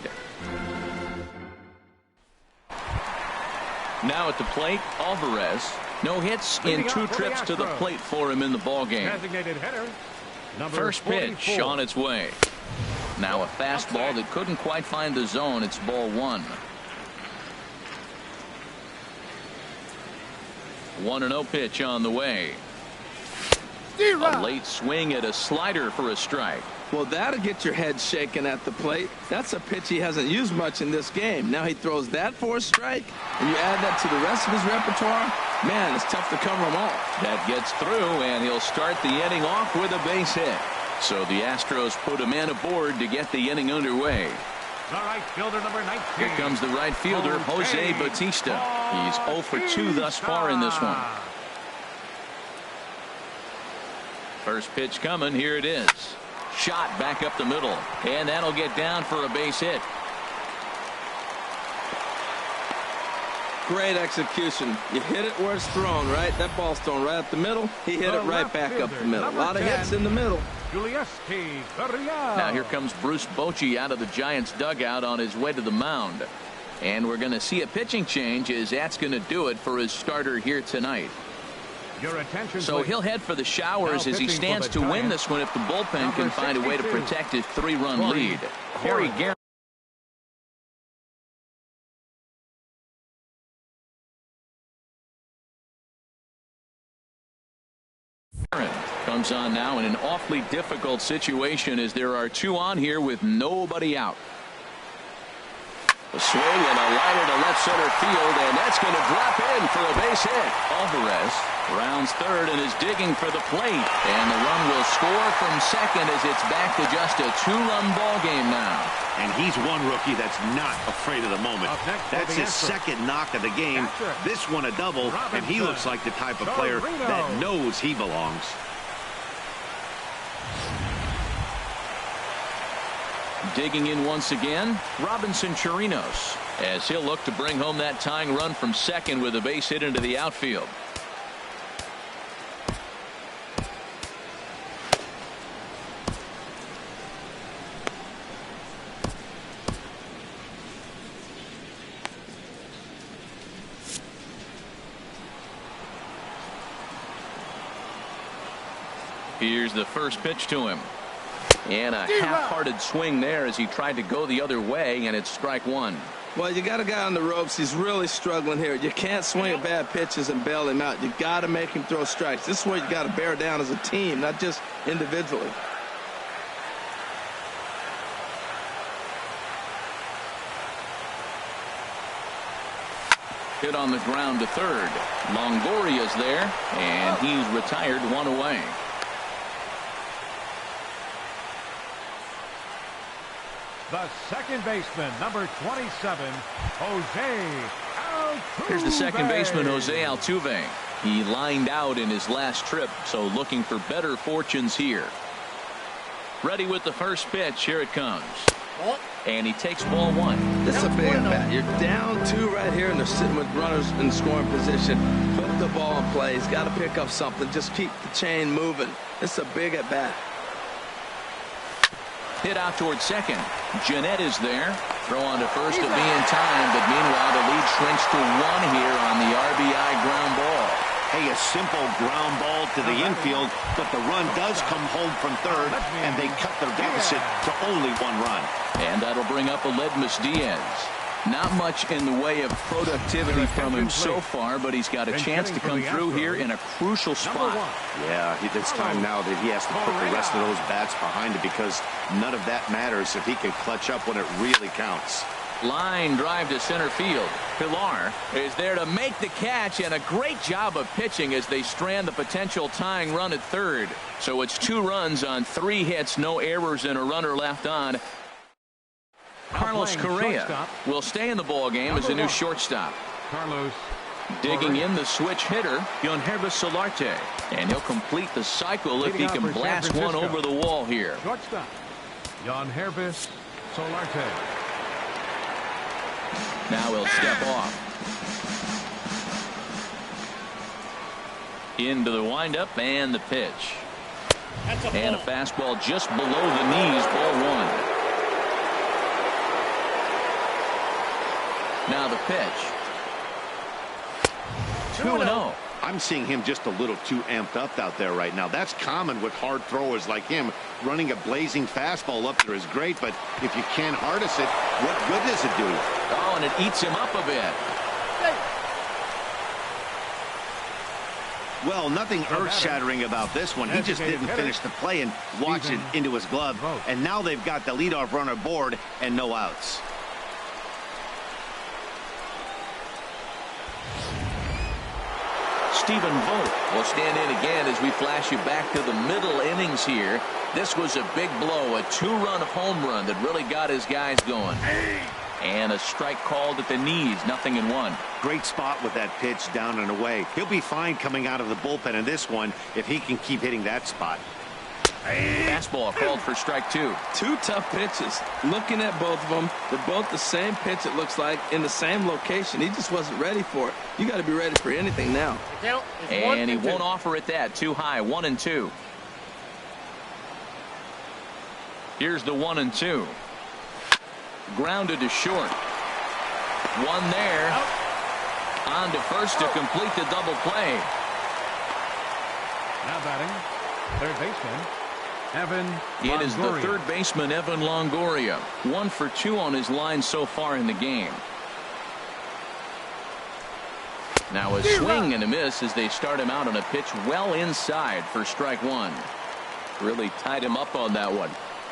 Now at the plate, Alvarez. No hits in 2 trips to the plate for him in the ballgame. First pitch on its way. Now a fastball that couldn't quite find the zone. It's ball 1. 1-0 pitch on the way. A late swing at a slider for a strike. Well, that'll get your head shaken at the plate. That's a pitch he hasn't used much in this game. Now he throws that for a strike, and you add that to the rest of his repertoire. Man, it's tough to cover them all. That gets through, and he'll start the inning off with a base hit. So the Astros put a man aboard to get the inning underway. The right fielder, number 19. Here comes the right fielder, Jose Bautista. He's 0 for 2 thus far in this one. First pitch coming. Here it is. Shot back up the middle, and that'll get down for a base hit. Great execution. You hit it where it's thrown, right? That ball's thrown right up the middle. He hit it right back up the middle. A lot of hits in the middle. Now here comes Bruce Bochy out of the Giants dugout on his way to the mound. And we're going to see a pitching change as that's going to do it for his starter here tonight. So he'll head for the showers as he stands to win this one if the bullpen can find a way to protect his 3-run lead. Corey Guerin comes on now in an awfully difficult situation as there are 2 on here with nobody out. A swing and a liner to left center field, and that's going to drop in for a base hit. Alvarez rounds third and is digging for the plate, and the run will score from second as it's back to just a 2-run ball game now. And he's one rookie that's not afraid of the moment. That's his second knock of the game. This one a double, and he looks like the type of player that knows he belongs. Digging in once again, Robinson Chirinos, as he'll look to bring home that tying run from second with a base hit into the outfield. Here's the first pitch to him. And a half-hearted swing there as he tried to go the other way, and it's strike 1. Well, you got a guy on the ropes. He's really struggling here. You can't swing at bad pitches and bail him out. You got to make him throw strikes. This is where you got to bear down as a team, not just individually. Hit on the ground to third. Longoria's there, and he's retired 1 away. The second baseman, number 27, Jose Altuve. Here's the second baseman, Jose Altuve. He lined out in his last trip, so looking for better fortunes here. Ready with the first pitch. Here it comes. And he takes ball 1. This is a big at bat. You're down 2 right here, and they're sitting with runners in scoring position. Put the ball in play. He's got to pick up something. Just keep the chain moving. This is a big at bat. Hit out towards second. Jeanette is there. Throw on to first to be in time, but meanwhile the lead shrinks to 1 here on the RBI ground ball. Hey, a simple ground ball to the infield, but the run does come home from third, and they cut their deficit to only 1 run. And that'll bring up Aledmus Diaz. Not much in the way of productivity from him so far, but he's got a chance to come through here in a crucial spot. Yeah, it's time now that he has to put the rest of those bats behind it, because none of that matters if he can clutch up when it really counts. Line drive to center field. Pilar is there to make the catch, and a great job of pitching as they strand the potential tying run at third. So it's 2 runs on 3 hits, no errors, and a runner left on. Carlos Correa will stay in the ball game as a new shortstop. Carlos digging in the switch hitter, Yohanribus Solarte, and he'll complete the cycle if he can blast one over the wall here. Shortstop Yohanribus Solarte. Now he'll step off. Into the windup and the pitch. And a fastball just below the knees, ball 1. Now the pitch. 2-0. I'm seeing him just a little too amped up out there right now. That's common with hard throwers like him. Running a blazing fastball up there is great, but if you can't harness it, what good does it do? Oh, and it eats him up a bit. Well, nothing earth-shattering about this one. He just didn't finish the play and watch it into his glove. And now they've got the leadoff runner aboard and no outs. Stephen Vogt will stand in again as we flash you back to the middle innings here. This was a big blow, a 2-run home run that really got his guys going. And a strike called at the knees, 0-1. Great spot with that pitch down and away. He'll be fine coming out of the bullpen in this one if he can keep hitting that spot. Fastball called for strike two. Two tough pitches. Looking at both of them, they're both the same pitch, it looks like, in the same location. He just wasn't ready for it. You got to be ready for anything now. And he won't offer it that. Too high. 1-2. Here's the 1-2. Grounded to short. One there. On to first to complete the double play. Now batting, third baseman, Evan It is the Longoria. third baseman, Evan Longoria. 1 for 2 on his line so far in the game. Now a swing and a miss as they start him out on a pitch well inside for strike one. Really tied him up on that one.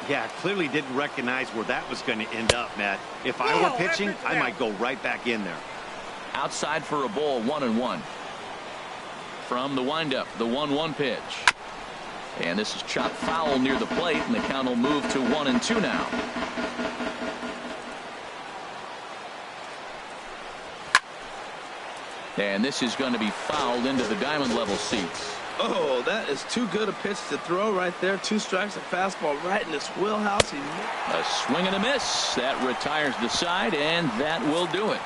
Yeah, clearly didn't recognize where that was going to end up, Matt. If I were pitching, I might go right back in there. Outside for a ball, 1-1. From the windup, the 1-1 pitch. And this is chopped foul near the plate, and the count will move to 1-2 now. And this is going to be fouled into the diamond level seats. Oh, that is too good a pitch to throw right there. 2 strikes, a fastball right in his wheelhouse. A swing and a miss. That retires the side, and that will do it.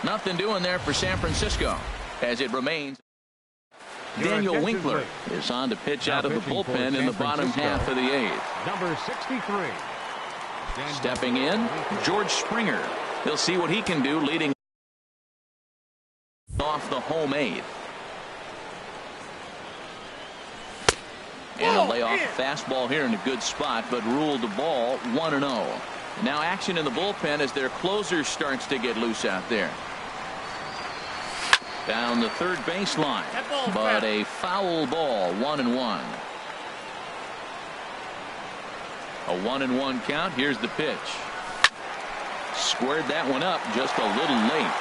Nothing doing there for San Francisco as it remains. Daniel Winkler is on to pitch out of the bullpen in the bottom half of the 8th. Number 63. Stepping in, George Springer. He'll see what he can do leading off the home 8th. And a layoff fastball here in a good spot, but ruled the ball 1-0. Now action in the bullpen as their closer starts to get loose out there. Down the third baseline, but a foul ball, 1-1. A 1-1 count. Here's the pitch. Squared that one up just a little late.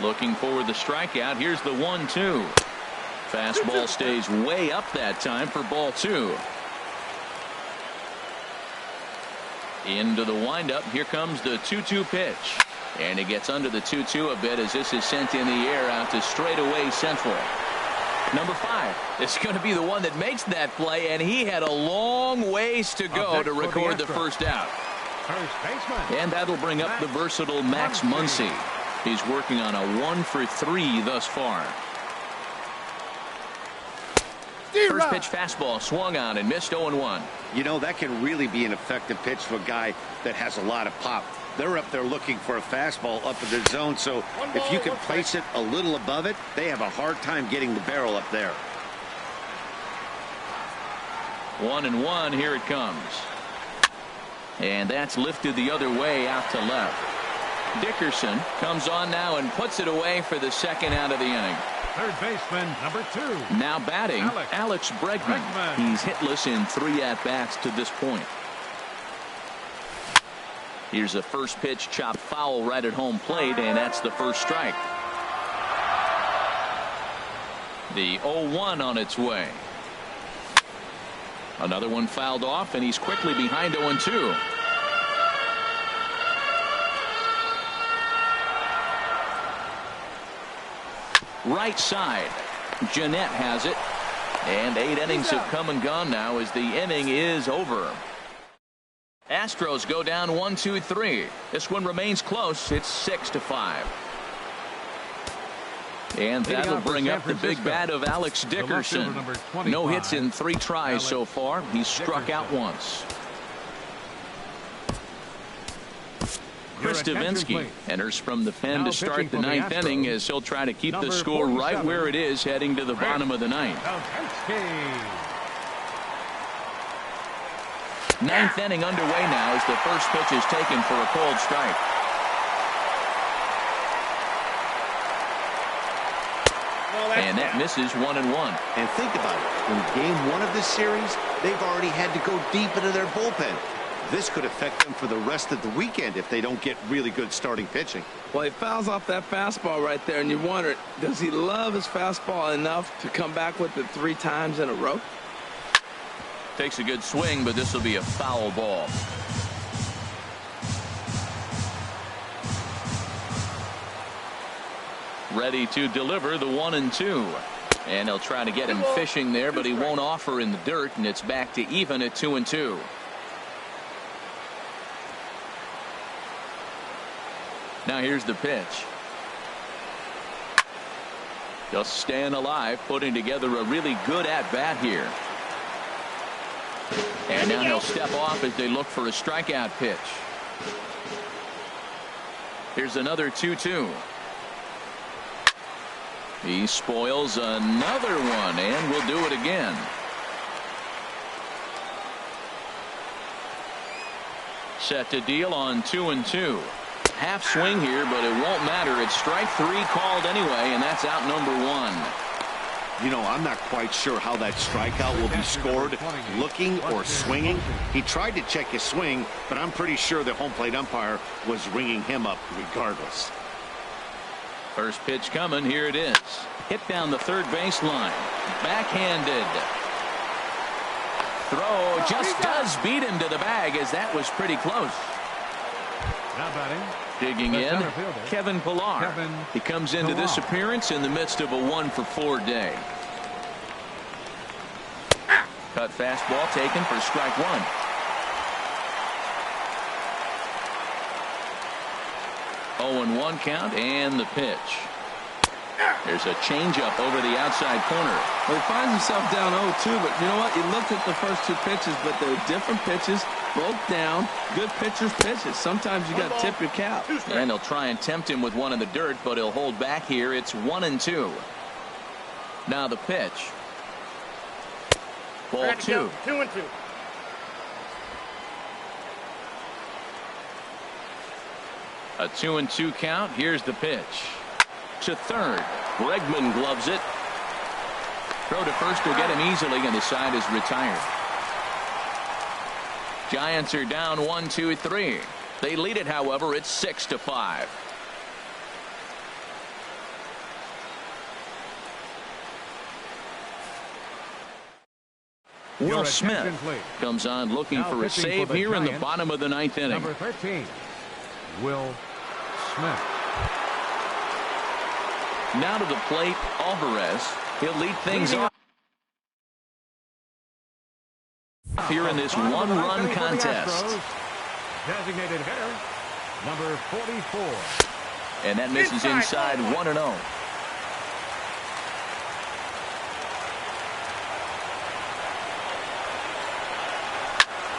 Looking for the strikeout. Here's the 1-2. Fastball stays way up that time for ball 2. Into the windup. Here comes the 2-2 pitch. And it gets under the 2-2 a bit as this is sent in the air out to straightaway central. Number 5 is going to be the one that makes that play, and he had a long ways to go to record the first out. First baseman. And that'll bring up the versatile Max Muncy. He's working on a 1 for 3 thus far. First pitch fastball swung on and missed 0-1. You know, that can really be an effective pitch to a guy that has a lot of pop. They're up there looking for a fastball up in their zone, so if you can place it a little above it, they have a hard time getting the barrel up there. 1-1. Here it comes. And that's lifted the other way out to left. Dickerson comes on now and puts it away for the second out of the inning. Third baseman, number 2. Now batting, Alex Bregman. He's hitless in 3 at-bats to this point. Here's a first pitch chopped foul right at home plate, and that's the first strike. The 0-1 on its way. Another one fouled off, and he's quickly behind 0-2. Right side. Jeanette has it. And 8 innings have come and gone now as the inning is over. Astros go down 1-2-3. This one remains close. It's 6-5. And that'll bring up the big bat of Alex Dickerson. No hits in 3 tries so far. He's struck out once. Chris Davinsky enters from the pen to start the 9th inning as he'll try to keep the score right where it is heading to the bottom of the 9th. 9th inning underway now as the first pitch is taken for a cold strike. And that misses 1-1. And think about it. In game 1 of this series, they've already had to go deep into their bullpen. This could affect them for the rest of the weekend if they don't get really good starting pitching. Well, he fouls off that fastball right there, and you wonder, does he love his fastball enough to come back with it 3 times in a row? Takes a good swing, but this will be a foul ball. Ready to deliver the 1-2. And he'll try to get him fishing there, but he won't offer in the dirt, and it's back to even at 2-2. Now here's the pitch. Just staying alive, putting together a really good at-bat here. And now he'll step off as they look for a strikeout pitch. Here's another 2-2. He spoils another one, and will do it again. Set to deal on 2-2. Half swing here, but it won't matter. It's strike 3 called anyway, and that's out number 1. You know, I'm not quite sure how that strikeout will be scored, looking or swinging. He tried to check his swing, but I'm pretty sure the home plate umpire was ringing him up regardless. First pitch coming. Here it is. Hit down the third baseline. Backhanded. Throw just does beat him to the bag, as that was pretty close. Now batting. Digging in, Kevin Pillar. He comes into this appearance in the midst of a 1-for-4 day. Cut fastball taken for strike 1. Oh, 1 count, and the pitch. There's a changeup over the outside corner. Well, he finds himself down 0-2, but you know what? You looked at the first 2 pitches, but they're different pitches, both down. Good pitchers pitches. Sometimes you got to tip your cap. And they'll try and tempt him with one in the dirt, but he'll hold back here. It's 1-2. Now the pitch. Ball 2. 2-2. A 2-2 count. Here's the pitch. To third. Bregman gloves it. Throw to first will get him easily, and the side is retired. Giants are down 1-2-3. They lead it, however. It's 6-5. Will Smith comes on looking for a save here in the bottom of the 9th inning. Number 13, Will Smith. Now to the plate, Alvarez. He'll lead things off here in this one-run contest. Designated hitter, number 44. And that misses inside 1-0.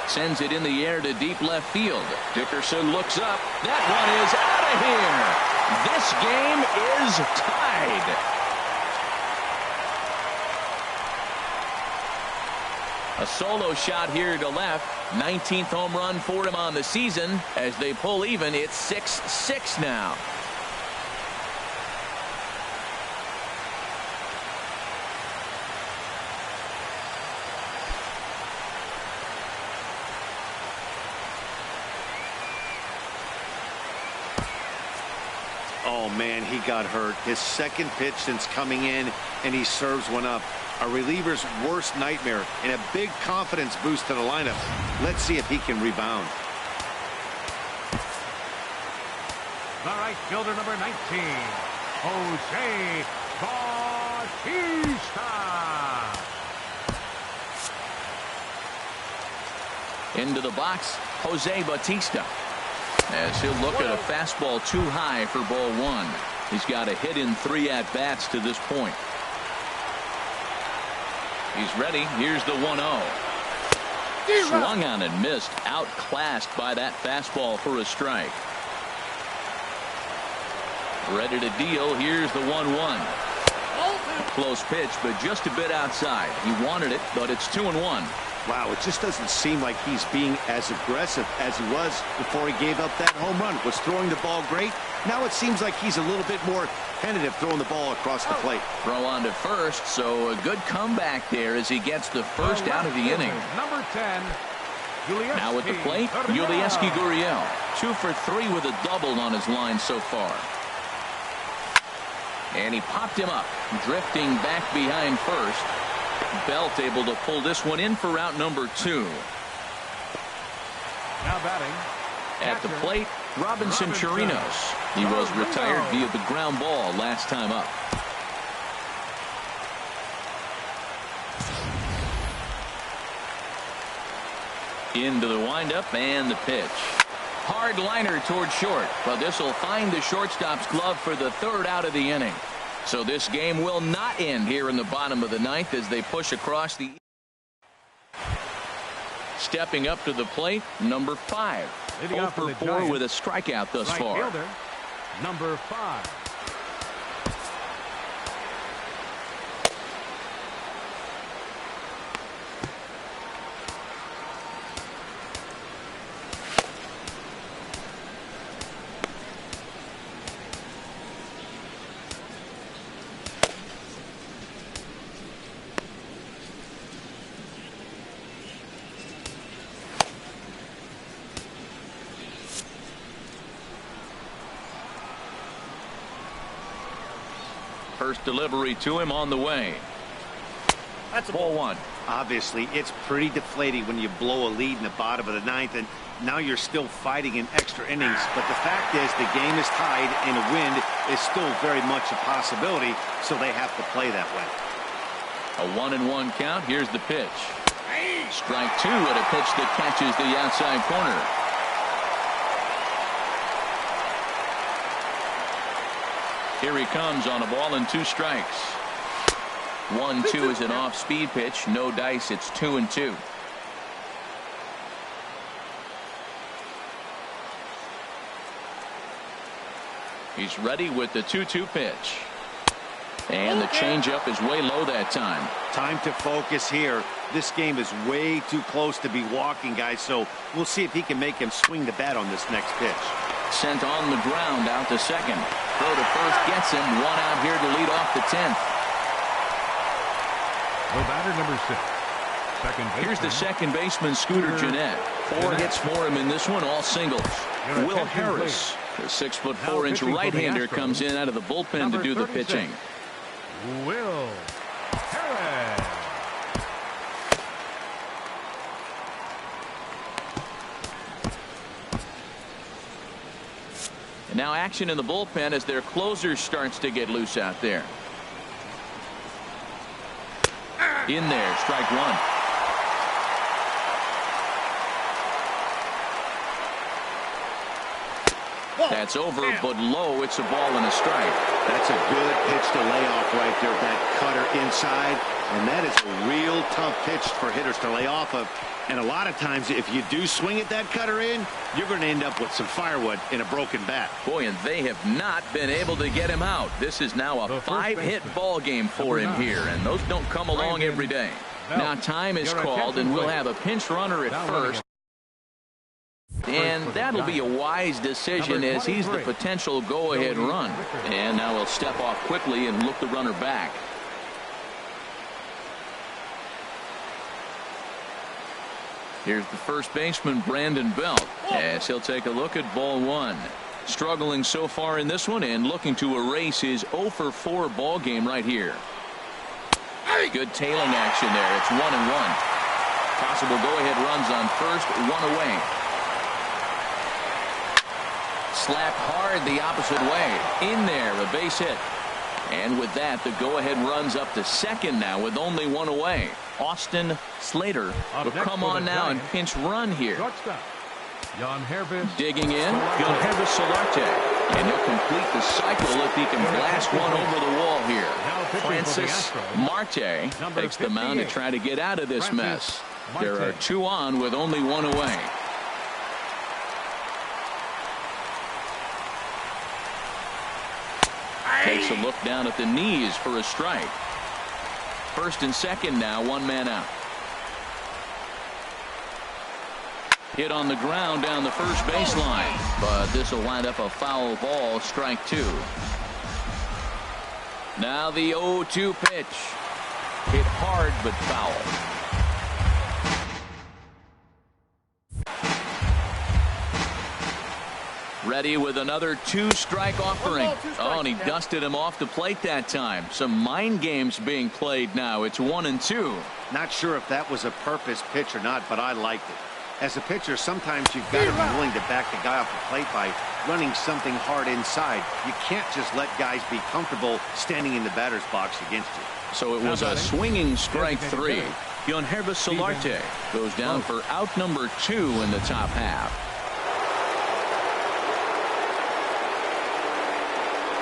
Sends it in the air to deep left field. Dickerson looks up. That one is out of here. This game is tied. A solo shot here to left. 19th home run for him on the season. As they pull even, it's 6-6 now. Oh, man, he got hurt. His second pitch since coming in, and he serves one up. A reliever's worst nightmare, and a big confidence boost to the lineup. Let's see if he can rebound. The right fielder, number 19, Jose Bautista. Into the box, Jose Bautista. As he'll look at a fastball too high for ball 1. He's got a hit in 3 at-bats to this point. He's ready. Here's the 1-0. Swung on and missed. Outclassed by that fastball for a strike. Ready to deal. Here's the 1-1. Close pitch, but just a bit outside. He wanted it, but it's 2-1. Wow, it just doesn't seem like he's being as aggressive as he was before he gave up that home run. Was throwing the ball great. Now it seems like he's a little bit more tentative throwing the ball across the plate. Throw on to first, so a good comeback there as he gets the first out of the inning. Number 10, now at the plate, Yulieski Gurriel. 2 for 3 with a double on his line so far. And he popped him up, drifting back behind first. Belt able to pull this one in for out number 2. Now batting, At the plate, Robinson Chirinos. He was retired via the ground ball last time up. Into the windup and the pitch. Hard liner toward short, but this will find the shortstop's glove for the third out of the inning. So this game will not end here in the bottom of the ninth as they push across the. Stepping up to the plate, number 5. 0 for 4 with a strikeout thus far. Fielder, number 5. First delivery to him on the way. That's ball 1. Obviously, it's pretty deflating when you blow a lead in the bottom of the ninth, and now you're still fighting in extra innings. But the fact is, the game is tied, and a win is still very much a possibility, so they have to play that way. A 1-1 count. Here's the pitch. Strike 2 at a pitch that catches the outside corner. Here he comes on a ball and 2 strikes. 1-2 is an off-speed pitch. No dice. It's 2-2. He's ready with the 2-2 pitch. And the changeup is way low that time. Time to focus here. This game is way too close to be walking, guys, so we'll see if he can make him swing the bat on this next pitch. Sent on the ground out to second. Throw to first gets him. 1 out here to lead off the 10th. The batter, number 6. Second baseman. Here's the second baseman, Scooter Gennett. 4 hits for him in this one, all singles. Will Harris, the 6'4" right-hander, comes in out of the bullpen to do the pitching. Will Harris. And now action in the bullpen as their closer starts to get loose out there. In there, strike 1. That's over, but low. It's a ball and a strike. That's a good pitch to lay off right there. That cutter inside, and that is a real tough pitch for hitters to lay off of. And a lot of times, if you do swing at that cutter in, you're going to end up with some firewood in a broken bat. Boy, and they have not been able to get him out. This is now a 5-hit ball game for him here, and those don't come along every day. Now time is called, and we'll have a pinch runner at first. And that'll be a wise decision as he's the potential go-ahead run. And now he'll step off quickly and look the runner back. Here's the first baseman, Brandon Belt, as he'll take a look at ball 1. Struggling so far in this one and looking to erase his 0 for 4 ball game right here. Good tailing action there. It's 1-1. Possible go-ahead runs on first, 1 away. Slapped hard the opposite way. In there, a base hit. And with that, the go-ahead runs up to second now with only 1 away. Austin Slater will come on now and pinch run here. Digging in, Johnno Solarte. And he'll complete the cycle if he can blast one over the wall here. Francis Marte takes the mound to try to get out of this mess. There are 2 on with only 1 away. Takes a look down at the knees for a strike. First and second now, 1 man out. Hit on the ground down the first baseline, but this will wind up a foul ball, strike 2. Now the 0-2 pitch. Hit hard but foul. Ready with another 2-strike offering. Oh, and he dusted him off the plate that time. Some mind games being played now. It's 1-2. Not sure if that was a purpose pitch or not, but I liked it. As a pitcher, sometimes you've got to be willing to back the guy off the plate by running something hard inside. You can't just let guys be comfortable standing in the batter's box against you. So it was a swinging strike 3. Johnno Solarte goes down for out number 2 in the top half.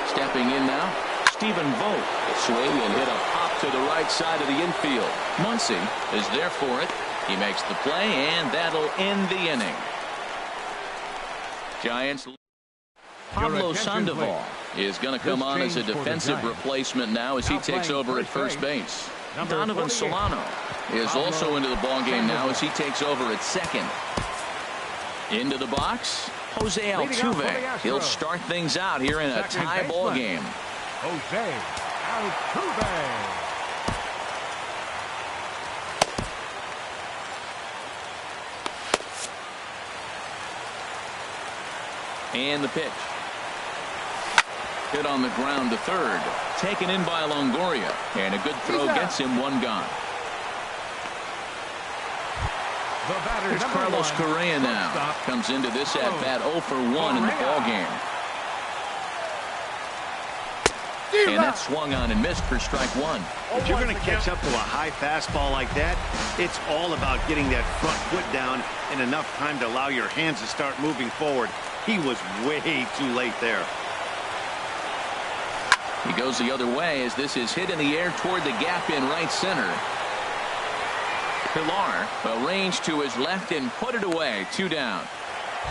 Stepping in now, Stephen Vogt. Swing and hit a pop to the right side of the infield. Muncy is there for it. He makes the play, and that'll end the inning. Giants. Pablo Sandoval is going to come on as a defensive replacement now as he takes over at first base. Donovan Solano is also into the ballgame now as he takes over at second. Into the box, Jose Altuve. He'll start things out here in a tie ball game. Jose Altuve. And the pitch. Hit on the ground to third. Taken in by Longoria. And a good throw gets him one gone. Here's Carlos Correa now. Comes into this at-bat 0 for 1 in the ballgame. And that swung on and missed for strike 1. If you're going to catch up to a high fastball like that, it's all about getting that front foot down in enough time to allow your hands to start moving forward. He was way too late there. He goes the other way as this is hit in the air toward the gap in right center. Pilar arranged to his left and put it away. 2 down.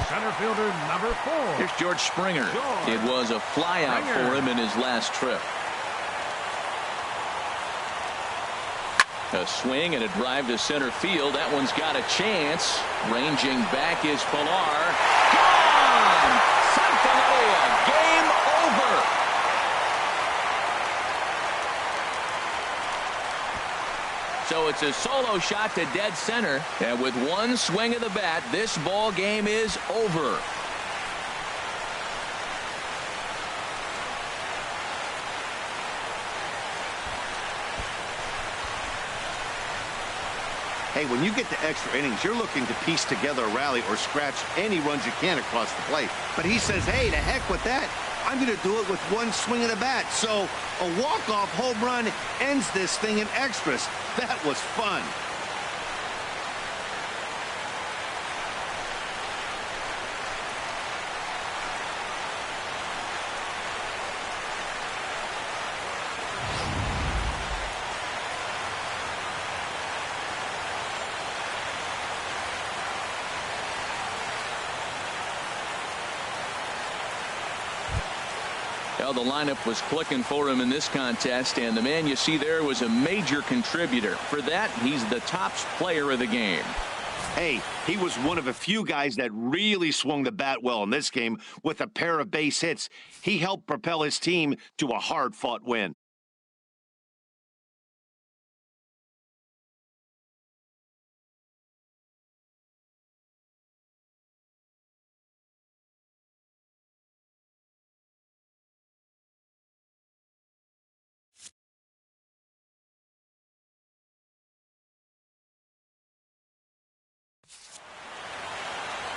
Center fielder number 4. Here's George Springer. It was a flyout for him in his last trip. A swing and a drive to center field. That one's got a chance. Ranging back is Pilar. Gone! Santa Maria. Game over. So it's a solo shot to dead center, and with one swing of the bat, this ball game is over. Hey, when you get to extra innings, you're looking to piece together a rally or scratch any runs you can across the plate. But he says, hey, to heck with that. I'm going to do it with one swing of the bat. So a walk-off home run ends this thing in extras. That was fun. Well, the lineup was clicking for him in this contest, and the man you see there was a major contributor. For that, he's the top player of the game. Hey, he was one of a few guys that really swung the bat well in this game with a pair of base hits. He helped propel his team to a hard-fought win.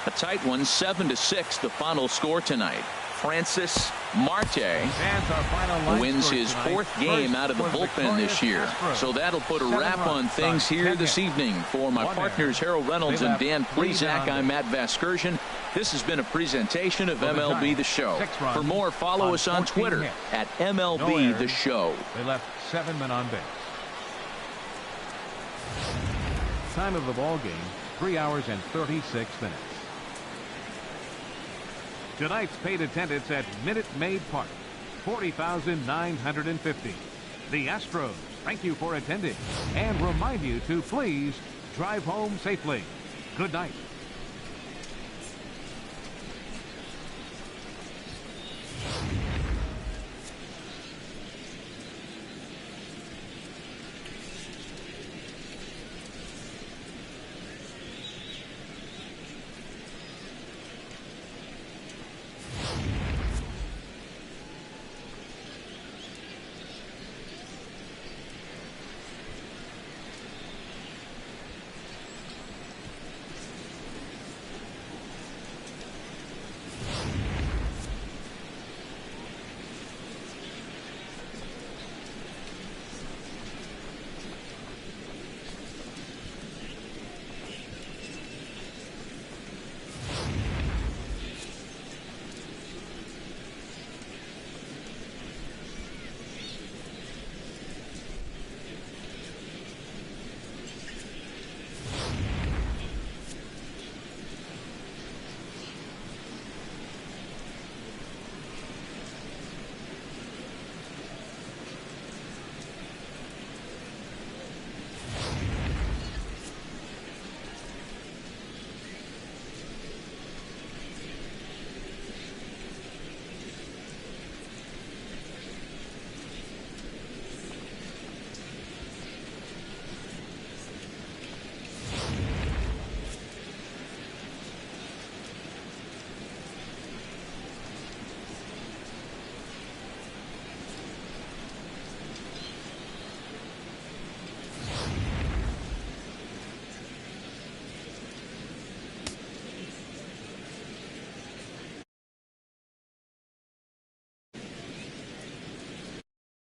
A tight one, 7-6, the final score tonight. Francis Marte wins his 4th game out of the bullpen this year. So that'll put a wrap on things here this evening. For my partners Harold Reynolds and Dan Plesac, I'm Matt Vasgersian. This has been a presentation of MLB The Show. For more, follow us on Twitter at MLB The Show. They left 7 men on base. Time of the ball game, 3 hours and 36 minutes. Tonight's paid attendance at Minute Maid Park, 40,950. The Astros thank you for attending and remind you to please drive home safely. Good night.